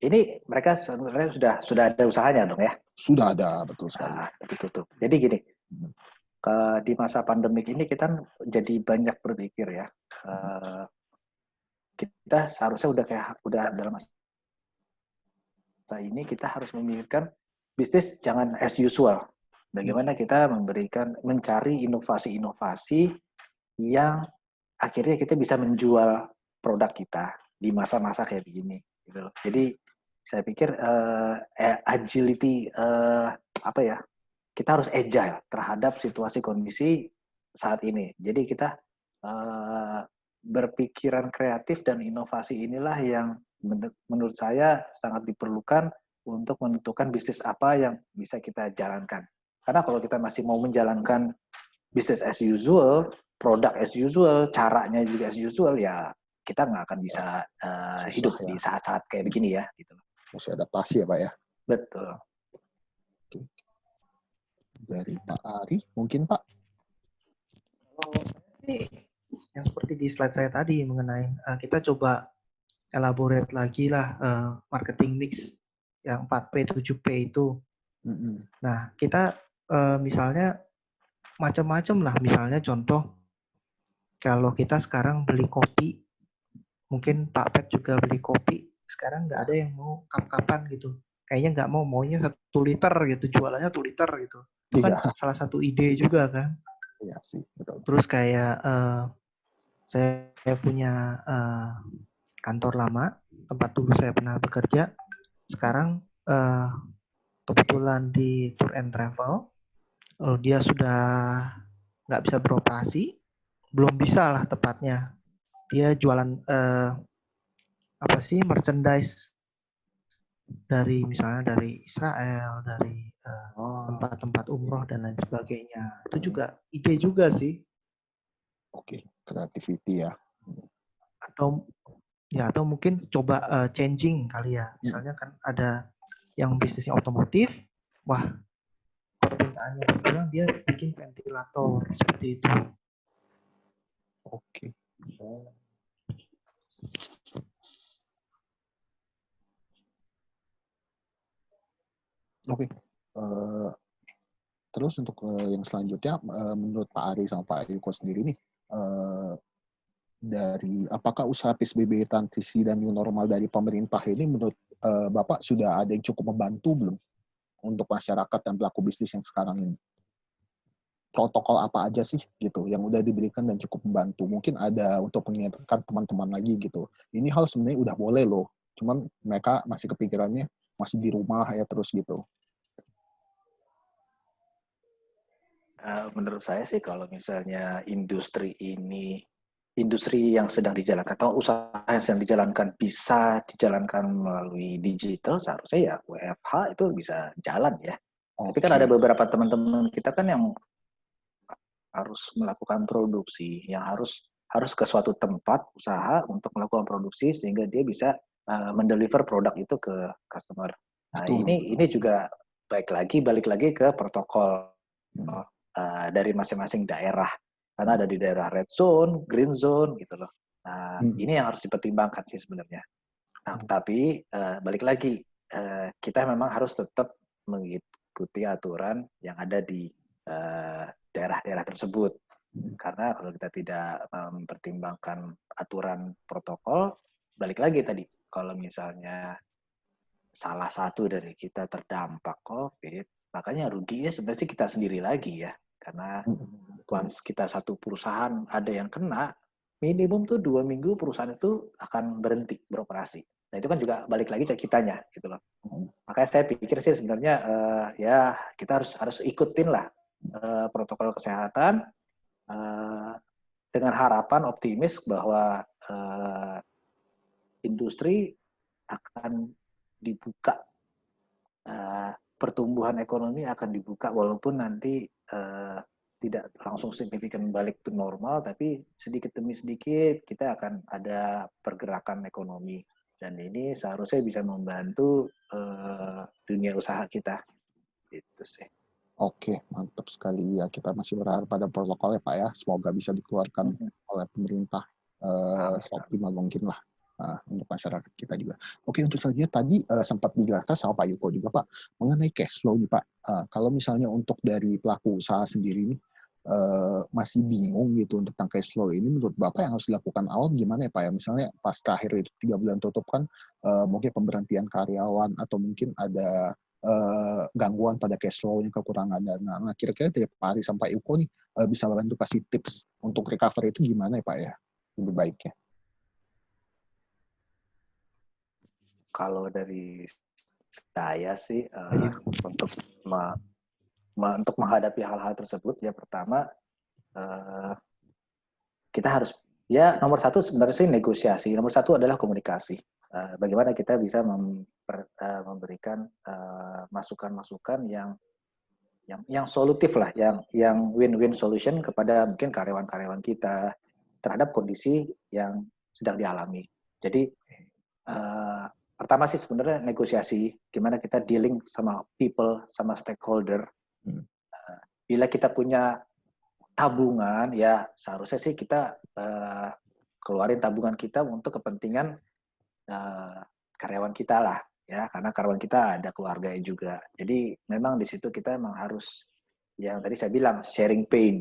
ini mereka sebenarnya sudah ada usahanya dong ya? Sudah ada, betul sekali. Betul. Jadi gini, di masa pandemik ini kita jadi banyak berpikir ya. Kita seharusnya udah dalam masa ini kita harus memikirkan bisnis jangan as usual. Bagaimana kita mencari inovasi-inovasi yang akhirnya kita bisa menjual produk kita di masa-masa kayak begini. Gitu loh. Jadi saya pikir agility kita harus agile terhadap situasi kondisi saat ini. Jadi kita berpikiran kreatif dan inovasi inilah yang menurut saya sangat diperlukan untuk menentukan bisnis apa yang bisa kita jalankan. Karena kalau kita masih mau menjalankan bisnis as usual, produk as usual, caranya juga as usual, ya kita nggak akan bisa hidup di saat-saat kayak begini ya. Gitu. Mesti adaptasi ya Pak ya? Betul. Dari Pak Ari, mungkin Pak? Yang seperti di slide saya tadi mengenai kita coba elaborate lagi lah marketing mix yang 4P, 7P itu. Nah, kita misalnya macam-macam lah. Misalnya contoh, kalau kita sekarang beli kopi, mungkin Pak Pet juga beli kopi, sekarang nggak ada yang mau kap-kapan gitu. Kayaknya nggak maunya 1 liter gitu, jualannya 1 liter gitu. Itu kan salah satu ide juga kan. Iya sih, betul. Terus kayak saya punya kantor lama, tempat dulu saya pernah bekerja. Sekarang kebetulan di tour and travel, dia sudah nggak bisa beroperasi, belum bisa lah tepatnya. Dia jualan merchandise dari misalnya dari Israel, dari tempat-tempat umroh dan lain sebagainya. Itu juga ide juga sih. Oke, creativity ya. Ya, atau mungkin coba changing kali ya. Misalnya kan ada yang bisnisnya otomotif, wah permintaannya berkurang, dia bikin ventilator seperti itu. Oke. Oke. Terus untuk yang selanjutnya, menurut Pak Ari sama Pak Yuko sendiri nih, dari apakah usaha PSBB transisi dan new normal dari pemerintah ini menurut Bapak sudah ada yang cukup membantu belum untuk masyarakat dan pelaku bisnis yang sekarang ini? Protokol apa aja sih gitu yang udah diberikan dan cukup membantu? Mungkin ada untuk mengingatkan teman-teman lagi gitu. Ini hal sebenarnya udah boleh loh, cuman mereka masih kepikirannya masih di rumah ya terus gitu. Menurut saya sih kalau misalnya industri yang sedang dijalankan atau usaha yang sedang dijalankan bisa dijalankan melalui digital, seharusnya ya WFH itu bisa jalan ya. Tapi kan ada beberapa teman-teman kita kan yang harus melakukan produksi, yang harus ke suatu tempat usaha untuk melakukan produksi sehingga dia bisa mendeliver produk itu ke customer. Nah, ini juga balik lagi ke protokol dari masing-masing daerah. Karena ada di daerah red zone, green zone gitu loh. Nah, ini yang harus dipertimbangkan sih sebenarnya. Nah, tapi balik lagi kita memang harus tetap mengikuti aturan yang ada di daerah-daerah tersebut. Karena kalau kita tidak mempertimbangkan aturan protokol, balik lagi tadi, kalau misalnya salah satu dari kita terdampak COVID, makanya ruginya sebenarnya kita sendiri lagi ya. Karena once kita satu perusahaan ada yang kena, minimum tuh 2 minggu perusahaan itu akan berhenti beroperasi. Nah itu kan juga balik lagi ke kitanya gitu loh. Makanya saya pikir sih sebenarnya ya kita harus ikutin lah protokol kesehatan dengan harapan optimis bahwa industri akan dibuka, pertumbuhan ekonomi akan dibuka walaupun nanti tidak langsung signifikan balik ke normal, tapi sedikit demi sedikit kita akan ada pergerakan ekonomi dan ini seharusnya bisa membantu dunia usaha kita. Itu sih. Oke, mantap sekali ya. Kita masih berharap pada protokol ya Pak ya. Semoga bisa dikeluarkan oleh pemerintah seoptimal mungkin lah untuk masyarakat kita juga. Oke, untuk selanjutnya tadi sempat dijelaskan sama Pak Yuko juga Pak mengenai cash flow nih Pak. Kalau misalnya untuk dari pelaku usaha sendiri nih masih bingung gitu untuk tentang cash flow ini, menurut Bapak yang harus dilakukan awal gimana ya Pak ya? Misalnya pas terakhir itu 3 bulan tutup kan mungkin pemberhentian karyawan atau mungkin ada gangguan pada cash flow-nya, kekurangan dana. Nah, kira-kira dari Pak Ari sampai Yuko nih bisa bantu kasih tips untuk recovery itu gimana ya Pak ya? Lebih baiknya. Kalau dari saya sih untuk menghadapi hal-hal tersebut ya pertama kita harus ya nomor satu sebenarnya sih negosiasi. Nomor satu adalah komunikasi. Bagaimana kita bisa memberikan masukan-masukan yang solutif lah, yang win-win solution kepada mungkin karyawan-karyawan kita terhadap kondisi yang sedang dialami. Jadi pertama sih sebenarnya negosiasi, gimana kita dealing sama people, sama stakeholder. Bila kita punya tabungan, ya seharusnya sih kita keluarin tabungan kita untuk kepentingan karyawan kita lah, ya karena karyawan kita ada keluarganya juga. Jadi memang di situ kita memang harus yang tadi saya bilang sharing pain.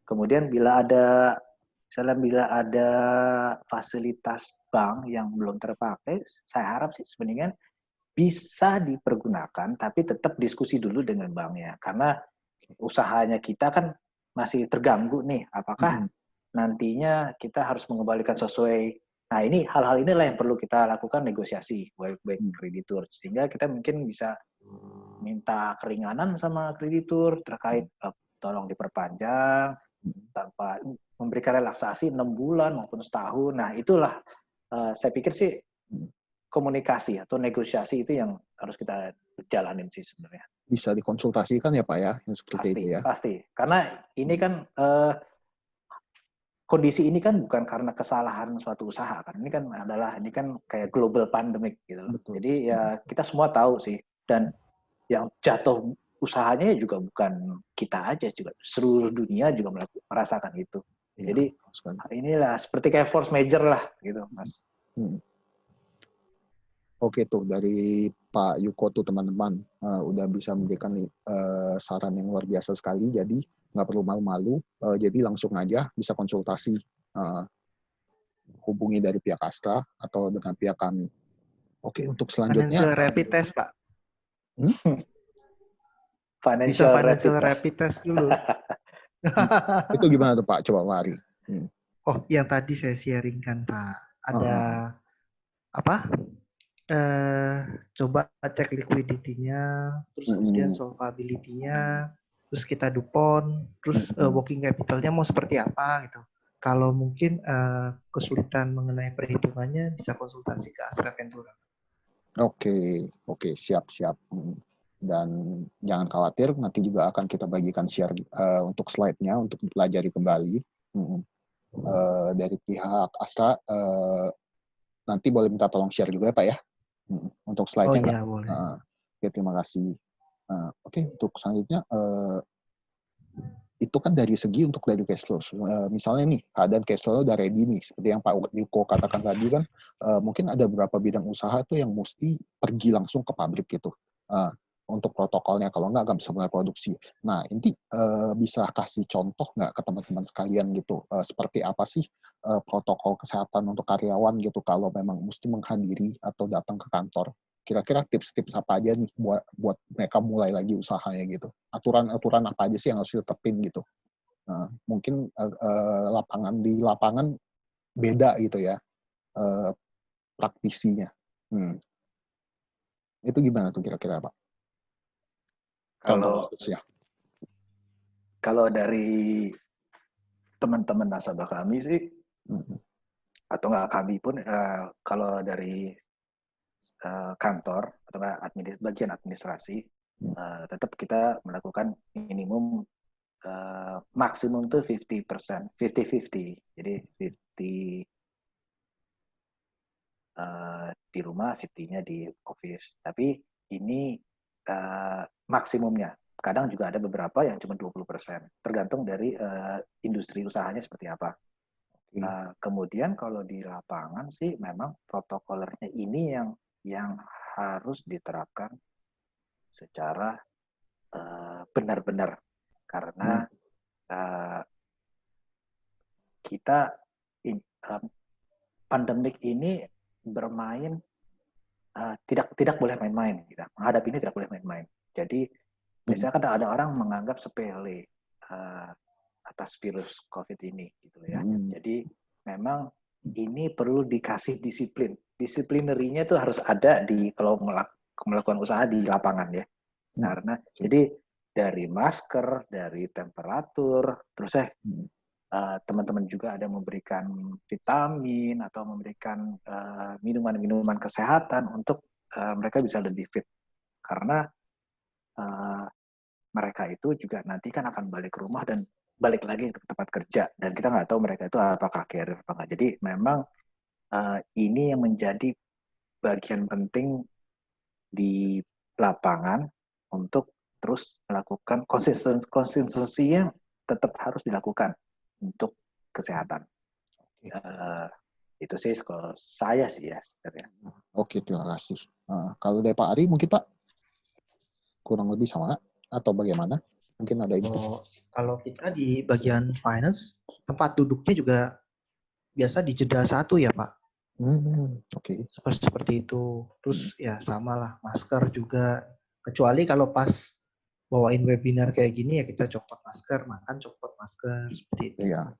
Kemudian bila ada fasilitas bank yang belum terpakai, saya harap sih sebenarnya bisa dipergunakan, tapi tetap diskusi dulu dengan banknya. Karena usahanya kita kan masih terganggu nih. Apakah nantinya kita harus mengembalikan sesuai. Nah ini hal-hal inilah yang perlu kita lakukan negosiasi baik kreditur. Sehingga kita mungkin bisa minta keringanan sama kreditur terkait tolong diperpanjang tanpa memberikan relaksasi 6 bulan maupun setahun. Nah itulah saya pikir sih komunikasi atau negosiasi itu yang harus kita jalanin sih sebenarnya. Bisa dikonsultasikan ya Pak ya, yang seperti itu ya. Pasti. Karena ini kan kondisi ini kan bukan karena kesalahan suatu usaha kan. Ini kan kayak global pandemic gitu loh. Betul. Jadi ya kita semua tahu sih, dan yang jatuh usahanya juga bukan kita aja, juga seluruh dunia juga merasakan itu. Iya, Jadi sekali. inilah seperti kayak force major lah gitu, Mas. Oke tuh, dari Pak Yuko tuh teman-teman udah bisa memberikan saran yang luar biasa sekali. Jadi nggak perlu malu-malu. Jadi langsung aja bisa konsultasi, hubungi dari pihak Astra atau dengan pihak kami. Oke, untuk selanjutnya. Financial rapid test, Pak. Bisa Financial financial rapid rapid test dulu. Itu gimana tuh Pak? Coba Mari. Oh, yang tadi saya sharingkan, Pak. Ada apa? Coba cek liquidity-nya, terus kemudian solvability-nya, terus kita dupon, terus working capital-nya mau seperti apa gitu. Kalau mungkin kesulitan mengenai perhitungannya, bisa konsultasi ke Astra Ventura. Oke, siap. Dan jangan khawatir, nanti juga akan kita bagikan share untuk slide-nya untuk dipelajari kembali. Dari pihak Astra, nanti boleh minta tolong share juga ya Pak ya, untuk slide-nya. Oh iya, boleh. Oke, terima kasih. Oke, untuk selanjutnya, itu kan dari segi untuk dari cash flow. Misalnya nih, keadaan cash flow udah ready nih, seperti yang Pak Yuko katakan tadi kan, mungkin ada beberapa bidang usaha tuh yang mesti pergi langsung ke pabrik gitu. Untuk protokolnya, kalau nggak bisa mulai produksi. Nah, ini bisa kasih contoh nggak ke teman-teman sekalian gitu, seperti apa sih protokol kesehatan untuk karyawan gitu, kalau memang mesti menghadiri atau datang ke kantor. Kira-kira tips-tips apa aja nih buat mereka mulai lagi usahanya gitu. Aturan-aturan apa aja sih yang harus ditetapin gitu. Mungkin di lapangan beda gitu ya praktisinya. Itu gimana tuh kira-kira Pak? Kalau dari teman-teman nasabah kami sih, atau nggak kami pun, kalau dari kantor atau bagian administrasi, tetap kita melakukan minimum maksimum tuh 50%, 50-50. Jadi 50 di rumah, 50-nya di office. Tapi ini maksimumnya. Kadang juga ada beberapa yang cuma 20%. Tergantung dari industri usahanya seperti apa. Kemudian kalau di lapangan sih memang protokolernya ini yang harus diterapkan secara benar-benar, karena kita pandemik ini bermain tidak boleh main-main. Menghadapi ini tidak boleh main-main. Jadi biasanya kan ada orang menganggap sepele atas virus COVID ini, gitu ya. Jadi memang ini perlu dikasih disiplin. Disiplinerinya itu harus ada kalau melakukan usaha di lapangan ya. Karena jadi dari masker, dari temperatur, terus teman-teman juga ada memberikan vitamin atau memberikan minuman-minuman kesehatan untuk mereka bisa lebih fit. Karena mereka itu juga nanti kan akan balik ke rumah dan balik lagi ke tempat kerja, dan kita nggak tahu mereka itu apakah carrier apa nggak. Jadi memang ini yang menjadi bagian penting di lapangan untuk terus melakukan konsistensi yang tetap harus dilakukan untuk kesehatan. Itu sih kalau saya sih ya sebenarnya. Oke, terima kasih. Kalau dari Pak Ari mungkin Pak kurang lebih sama atau bagaimana? Mungkin ada info. Kalau kita di bagian finance, tempat duduknya juga biasa di jeda satu ya Pak. Oke. Seperti itu. Terus ya sama lah, masker juga. Kecuali kalau pas bawain webinar kayak gini ya kita copot masker, makan copot masker, seperti itu. Iya.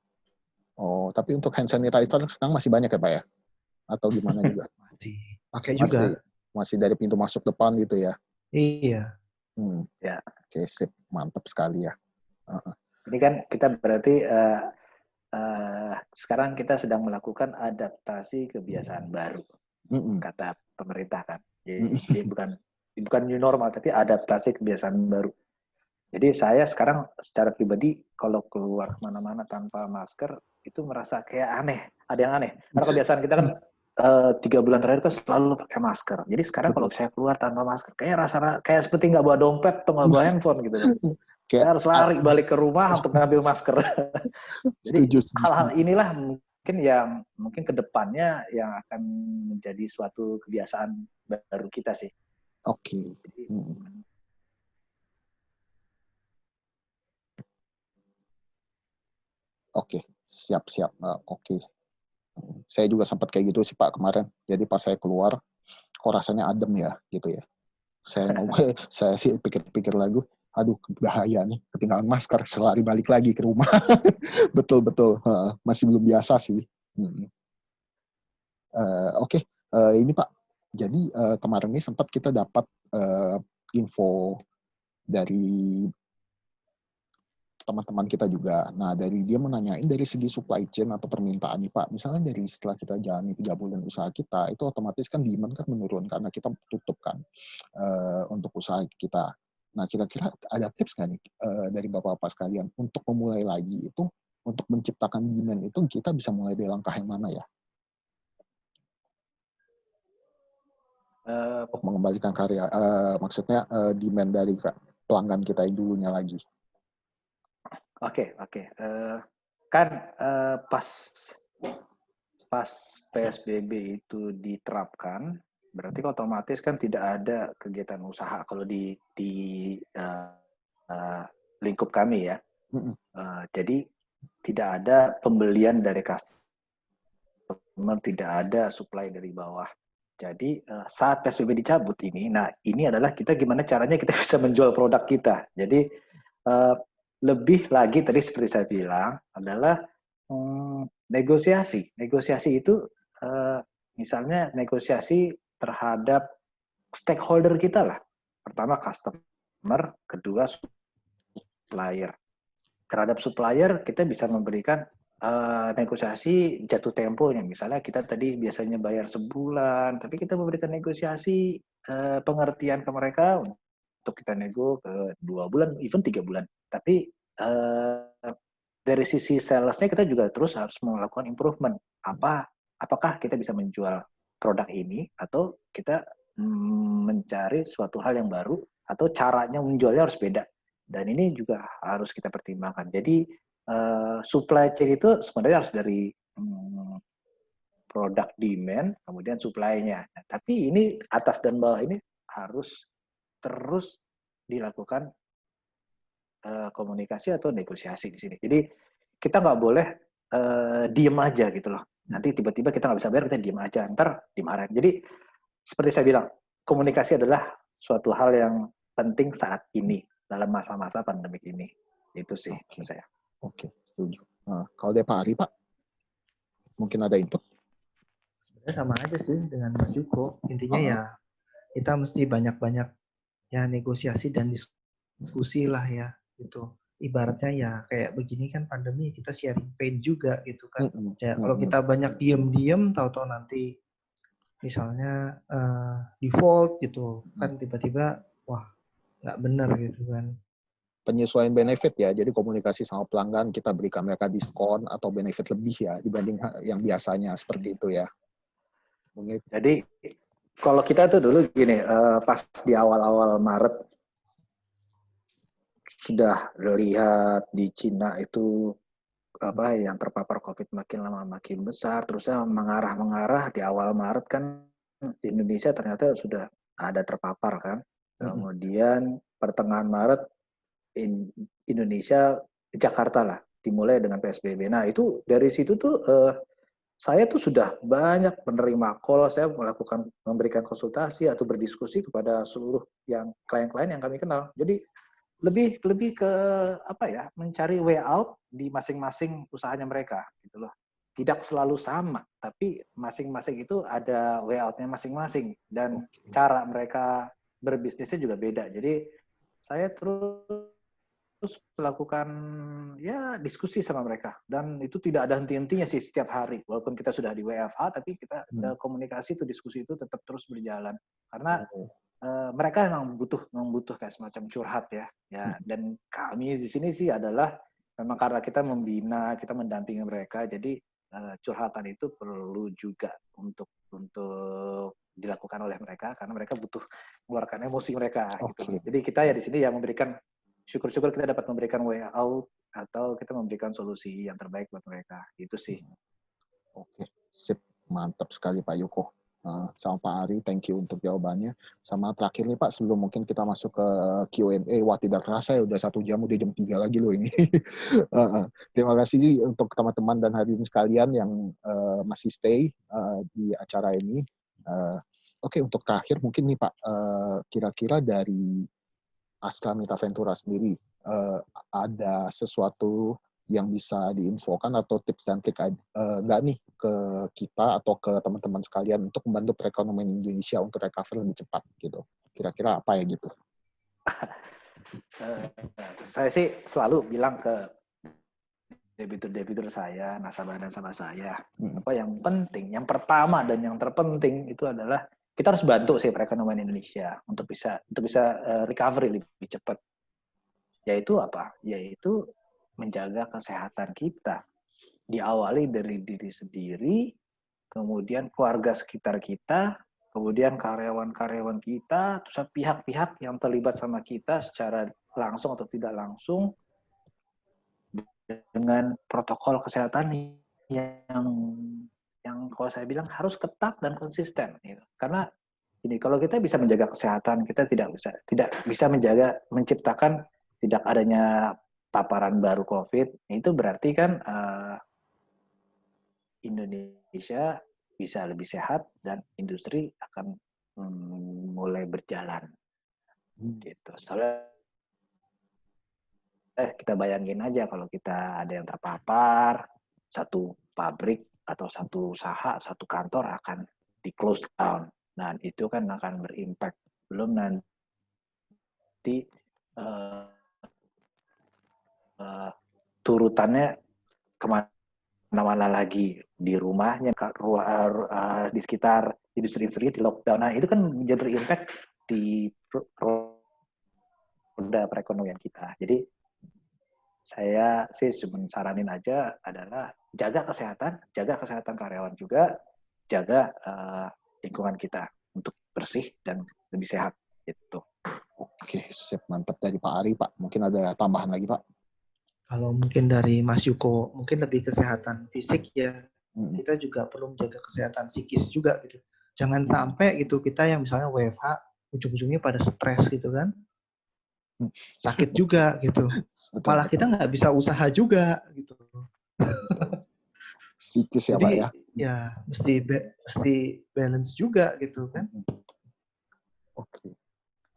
Oh, tapi untuk hand sanitizer sekarang masih banyak ya Pak ya? Atau gimana juga? Masih pakai juga. Masih dari pintu masuk depan gitu ya? Iya. Ya. Oke, sip. Mantap sekali ya. Ini kan kita berarti sekarang kita sedang melakukan adaptasi kebiasaan baru, kata pemerintah kan. Jadi bukan new normal, tapi adaptasi kebiasaan baru. Jadi saya sekarang secara pribadi kalau keluar kemana-mana tanpa masker itu merasa kayak aneh, ada yang aneh. Karena kebiasaan kita kan 3 bulan terakhir kan selalu pakai masker. Jadi sekarang kalau saya keluar tanpa masker, kayak kayak seperti nggak bawa dompet atau nggak bawa handphone gitu loh. Saya harus lari balik ke rumah untuk ngambil masker. Jadi hal-hal inilah mungkin kedepannya yang akan menjadi suatu kebiasaan baru kita sih. Oke. Oke, siap. Oke. Saya juga sempat kayak gitu sih Pak kemarin. Jadi pas saya keluar, kok rasanya adem ya, gitu ya. Saya sih pikir-pikir lagi, aduh bahaya nih, ketinggalan masker, selari balik lagi ke rumah. Betul, masih belum biasa sih. Oke, ini Pak. Jadi kemarin ini sempat kita dapat info dari teman-teman kita juga. Nah, dari dia menanyain dari segi supply chain atau permintaan nih Pak. Misalnya dari setelah kita jalani 3 bulan usaha kita, itu otomatis kan demand kan menurun karena kita tutup kan untuk usaha kita. Nah, kira-kira ada tips nggak nih dari Bapak-Bapak sekalian untuk memulai lagi itu, untuk menciptakan demand itu kita bisa mulai dari langkah yang mana ya? Untuk mengembalikan karya, maksudnya demand dari pelanggan kita yang dulunya lagi. Oke. Kan pas PSBB itu diterapkan, berarti otomatis kan tidak ada kegiatan usaha kalau di lingkup kami ya. Jadi tidak ada pembelian dari customer, tidak ada supply dari bawah. Jadi saat PSBB dicabut ini, nah ini adalah kita gimana caranya kita bisa menjual produk kita. Jadi lebih lagi tadi seperti saya bilang adalah negosiasi. Negosiasi itu misalnya negosiasi terhadap stakeholder kita lah. Pertama customer, kedua supplier. Terhadap supplier kita bisa memberikan negosiasi jatuh temponya. Misalnya kita tadi biasanya bayar sebulan, tapi kita memberikan negosiasi pengertian ke mereka untuk kita nego ke 2 bulan, even 3 bulan. Tapi dari sisi salesnya kita juga terus harus melakukan improvement. Apakah kita bisa menjual produk ini atau kita mencari suatu hal yang baru atau caranya menjualnya harus beda. Dan ini juga harus kita pertimbangkan. Jadi supply chain itu sebenarnya harus dari produk demand, kemudian supply-nya. Nah, tapi ini atas dan bawah ini harus terus dilakukan komunikasi atau negosiasi di sini. Jadi kita nggak boleh diem aja gitu loh. Nanti tiba-tiba kita nggak bisa bayar, kita diem aja, ntar dimarahin. Jadi seperti saya bilang, komunikasi adalah suatu hal yang penting saat ini dalam masa-masa pandemik ini. Itu sih menurut saya. Oke, setuju. Nah, kalau dari Pak Ari, Pak, mungkin ada input? Sebenarnya sama aja sih dengan Mas Yuko. Intinya ya kita mesti banyak-banyak ya negosiasi dan diskusi lah ya gitu. Ibaratnya ya kayak begini kan pandemi kita sharing pain juga gitu kan. Ya kalau kita banyak diem-diem tahu-tahu nanti misalnya default gitu kan tiba-tiba wah nggak benar gitu kan. Penyesuaian benefit ya, jadi komunikasi sama pelanggan kita berikan mereka diskon atau benefit lebih ya dibanding yang biasanya seperti itu ya. Mungkin. Jadi kalau kita tuh dulu gini, pas di awal-awal Maret sudah lihat di Cina itu yang terpapar COVID makin lama makin besar, terusnya mengarah di awal Maret kan di Indonesia ternyata sudah ada terpapar kan. Kemudian pertengahan Maret Indonesia, Jakarta lah dimulai dengan PSBB. Nah itu dari situ tuh saya tuh sudah banyak menerima call, saya memberikan konsultasi atau berdiskusi kepada seluruh yang klien-klien yang kami kenal. Jadi lebih ke mencari way out di masing-masing usahanya mereka gitu loh. Tidak selalu sama, tapi masing-masing itu ada way out-nya masing-masing dan cara mereka berbisnisnya juga beda. Jadi saya terus melakukan ya diskusi sama mereka dan itu tidak ada henti-hentinya sih setiap hari walaupun kita sudah di WFH tapi kita komunikasi itu diskusi itu tetap terus berjalan karena mereka memang butuh kayak semacam curhat ya. Dan kami di sini sih adalah memang karena kita membina, kita mendampingi mereka, jadi curhatan itu perlu juga untuk dilakukan oleh mereka karena mereka butuh mengeluarkan emosi mereka gitu. Jadi kita ya di sini ya memberikan, syukur-syukur kita dapat memberikan way out atau kita memberikan solusi yang terbaik buat mereka. Itu sih. Oke, sip. Mantap sekali Pak Yuko. Sama Pak Ari, thank you untuk jawabannya. Sama terakhir nih Pak, sebelum mungkin kita masuk ke Q&A. Wah, tidak terasa ya udah 1 jam, udah jam 3 lagi loh ini. Terima kasih untuk teman-teman dan hadirin sekalian yang masih stay di acara ini. Oke, untuk terakhir mungkin nih Pak, kira-kira dari Astra Mitra Ventura sendiri, ada sesuatu yang bisa diinfokan atau tips dan trik nggak nih ke kita atau ke teman-teman sekalian untuk membantu perekonomian Indonesia untuk recover lebih cepat gitu. Kira-kira apa ya gitu? Saya sih selalu bilang ke debitur saya, nasabah saya, apa yang penting, yang pertama dan yang terpenting itu adalah kita harus bantu sih perekonomian Indonesia untuk bisa recovery lebih cepat. Yaitu apa? Yaitu menjaga kesehatan kita. Diawali dari diri sendiri, kemudian keluarga sekitar kita, kemudian karyawan-karyawan kita, terus pihak-pihak yang terlibat sama kita secara langsung atau tidak langsung, dengan protokol kesehatan yang kalau saya bilang harus ketat dan konsisten. Gitu. Karena ini kalau kita bisa menjaga kesehatan, kita tidak bisa menciptakan tidak adanya paparan baru COVID, itu berarti kan Indonesia bisa lebih sehat dan industri akan mulai berjalan. Gitu. Soalnya kita bayangin aja kalau kita ada yang terpapar, satu pabrik atau satu usaha, satu kantor akan di close down. Nah, itu kan akan berimpact. Belum nanti turutannya kemana-mana lagi, di rumahnya, di sekitar industri-industri di lockdown. Nah, itu kan menjadi berimpact di roda perekonomian kita. Jadi saya sih cuma saranin aja adalah jaga kesehatan karyawan juga, jaga lingkungan kita untuk bersih dan lebih sehat gitu. Oke, sip, mantap dari Pak Ari, Pak. Mungkin ada tambahan lagi, Pak? Kalau mungkin dari Mas Yuko, mungkin lebih kesehatan fisik ya. Kita juga perlu menjaga kesehatan psikis juga gitu. Jangan sampai gitu kita yang misalnya WFH ujung-ujungnya pada stres gitu kan. Sakit juga gitu. Malah kita nggak bisa usaha juga gitu. Psikis ya, jadi, Pak ya? Ya mesti balance juga gitu kan. Oke.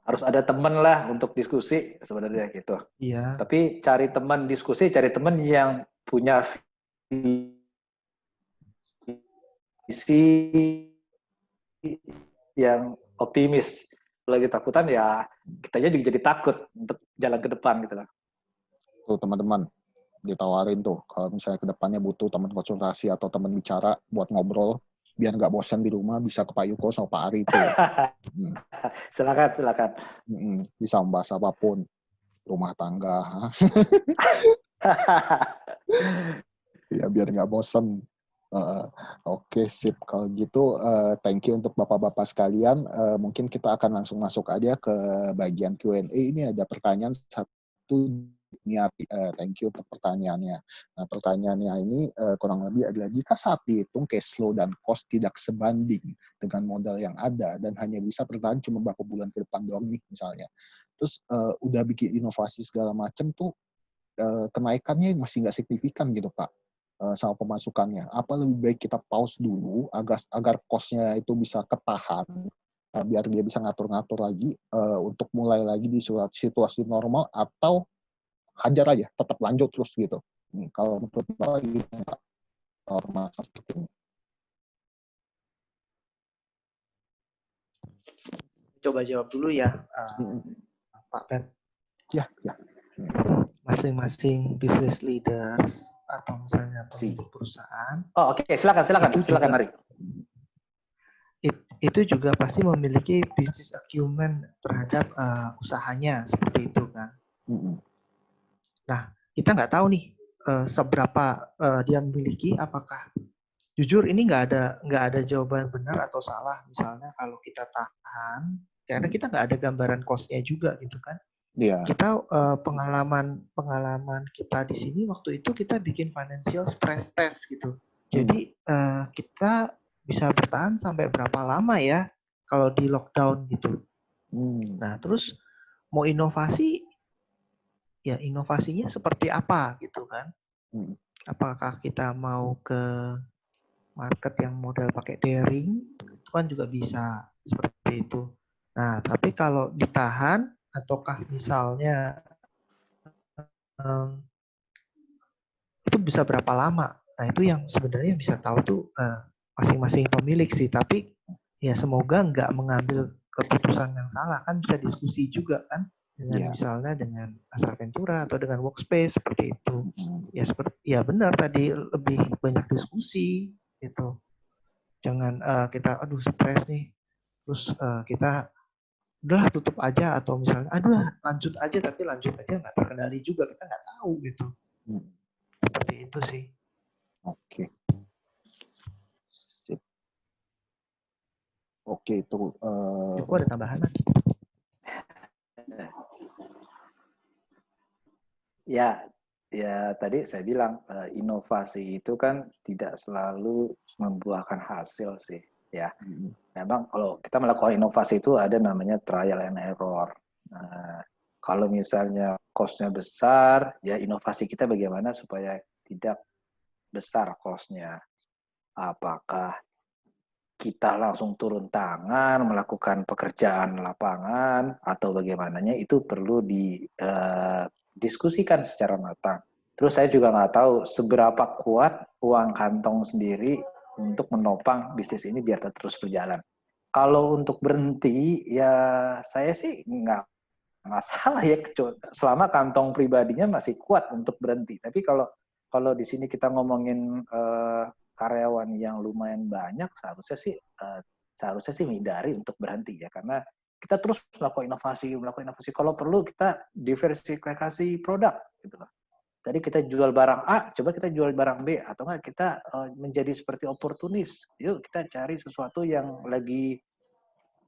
Harus ada teman lah untuk diskusi sebenarnya gitu. Iya. Tapi cari teman diskusi, cari teman yang punya visi yang optimis. Lagi takutan ya kita aja juga jadi takut untuk jalan ke depan gitu lah. Tuh teman-teman, ditawarin tuh kalau misalnya ke depannya butuh teman konsultasi atau teman bicara buat ngobrol biar nggak bosan di rumah, bisa ke Pak Yuko sama Pak Ari itu. Silakan. Bisa membahas apapun, rumah tangga. Ya biar nggak bosan. Oke, sip. Kalau gitu, thank you untuk bapak-bapak sekalian. Mungkin kita akan langsung masuk aja ke bagian Q&A. Ini ada pertanyaan satu. Thank you untuk pertanyaannya. Nah, pertanyaannya ini kurang lebih adalah jika saat dihitung cash flow dan cost tidak sebanding dengan modal yang ada dan hanya bisa bertahan cuma beberapa bulan ke depan doang nih misalnya. Terus udah bikin inovasi segala macam tuh kenaikannya masih nggak signifikan gitu Pak sama pemasukannya. Apa lebih baik kita pause dulu agar cost-nya itu bisa ketahan biar dia bisa ngatur-ngatur lagi untuk mulai lagi di situasi normal atau hajar aja, tetap lanjut terus gitu. Kalau menurut Bapak gimana Pak? Masalah seperti ini. Coba jawab dulu ya, Pak Ben. Ya. Masing-masing business leaders atau misalnya pemilik perusahaan. Oh, oke. Silakan Mari. itu juga pasti memiliki business acumen terhadap usahanya seperti itu kan. Nah, kita nggak tahu nih seberapa dia memiliki, apakah jujur ini nggak ada jawaban benar atau salah. Misalnya kalau kita tahan, karena kita nggak ada gambaran cost-nya juga gitu kan. Iya. Kita pengalaman kita di sini waktu itu kita bikin financial stress test gitu. Jadi kita bisa bertahan sampai berapa lama ya kalau di lockdown gitu. Nah, terus mau inovasi, ya inovasinya seperti apa gitu kan? Apakah kita mau ke market yang model pakai daring, itu kan juga bisa seperti itu. Nah, tapi kalau ditahan ataukah misalnya itu bisa berapa lama? Nah, itu yang sebenarnya bisa tahu tuh masing-masing pemilik sih. Tapi ya semoga nggak mengambil keputusan yang salah, kan bisa diskusi juga kan dengan misalnya dengan Astra Ventura atau dengan Workspace seperti itu. Ya benar tadi, lebih banyak diskusi gitu. Jangan kita aduh stres nih, terus kita udah tutup aja, atau misalnya aduh lanjut aja, tapi lanjut aja nggak terkendali juga, kita nggak tahu gitu. Seperti itu sih. Oke. Sip. Oke, itu. Yuko ada tambahan mas? Ya tadi saya bilang inovasi itu kan tidak selalu membuahkan hasil sih, ya. Memang kalau kita melakukan inovasi itu ada namanya trial and error. Nah, kalau misalnya cost-nya besar, ya inovasi kita bagaimana supaya tidak besar cost-nya. Apakah kita langsung turun tangan melakukan pekerjaan lapangan atau bagaimananya, itu perlu didiskusikan secara matang. Terus saya juga nggak tahu seberapa kuat uang kantong sendiri untuk menopang bisnis ini biar terus berjalan. Kalau untuk berhenti, ya saya sih nggak salah ya, selama kantong pribadinya masih kuat untuk berhenti. Tapi kalau di sini kita ngomongin karyawan yang lumayan banyak, seharusnya sih menghindari untuk berhenti ya, karena kita terus melakukan inovasi. Kalau perlu kita diversifikasi produk gitu loh. Tadi kita jual barang A, coba kita jual barang B, atau enggak kita menjadi seperti oportunis. Yuk kita cari sesuatu yang lagi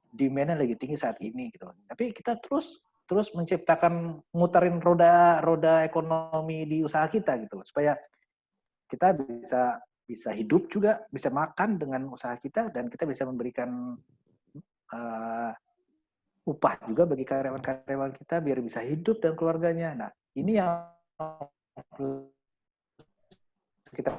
demand-nya lagi tinggi saat ini gitu. Tapi kita terus menciptakan, muterin roda ekonomi di usaha kita gitu loh, supaya kita bisa hidup juga, bisa makan dengan usaha kita, dan kita bisa memberikan upah juga bagi karyawan-karyawan kita biar bisa hidup dan keluarganya. Nah, ini yang kita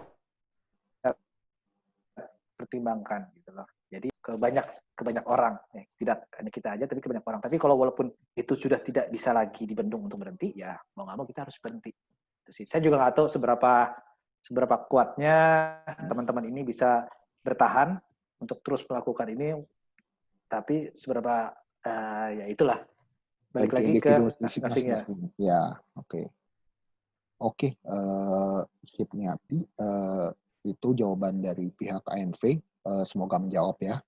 pertimbangkan gitu loh. Jadi ke banyak orang, tidak hanya kita aja tapi ke banyak orang. Tapi kalau walaupun itu sudah tidak bisa lagi dibendung untuk berhenti, ya mau nggak mau kita harus berhenti. Itu sih. Saya juga nggak tahu seberapa kuatnya teman-teman ini bisa bertahan untuk terus melakukan ini. Tapi seberapa ya itulah, balik lagi ke masing-masingnya. Ya, oke. Oke, Hipniati, itu jawaban dari pihak ANV. Semoga menjawab ya.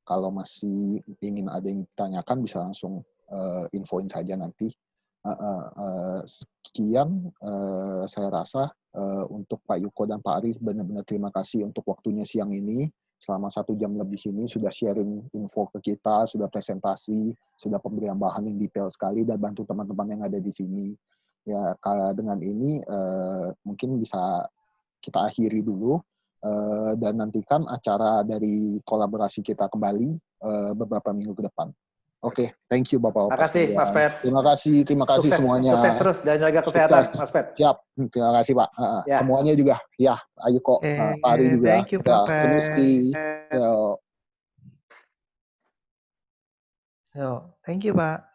Kalau masih ingin ada yang ditanyakan, bisa langsung infoin saja nanti. Sekian, saya rasa untuk Pak Yuko dan Pak Ari, benar-benar terima kasih untuk waktunya siang ini. Selama 1 jam lebih ini sudah sharing info ke kita, sudah presentasi, sudah pemberian bahan yang detail sekali, dan bantu teman-teman yang ada di sini. Ya, dengan ini mungkin bisa kita akhiri dulu, dan nantikan acara dari kolaborasi kita kembali beberapa minggu ke depan. Oke, thank you Bapak-Bapak. Terima kasih Mas Pet. Terima kasih semuanya. Sukses terus dan jaga kesehatan Mas Pet. Siap, terima kasih Pak. Ya. Semuanya juga, ya, ayo kok, Pak Ari juga. Thank you Pak Pet. Terima kasih. Yo, thank you Pak.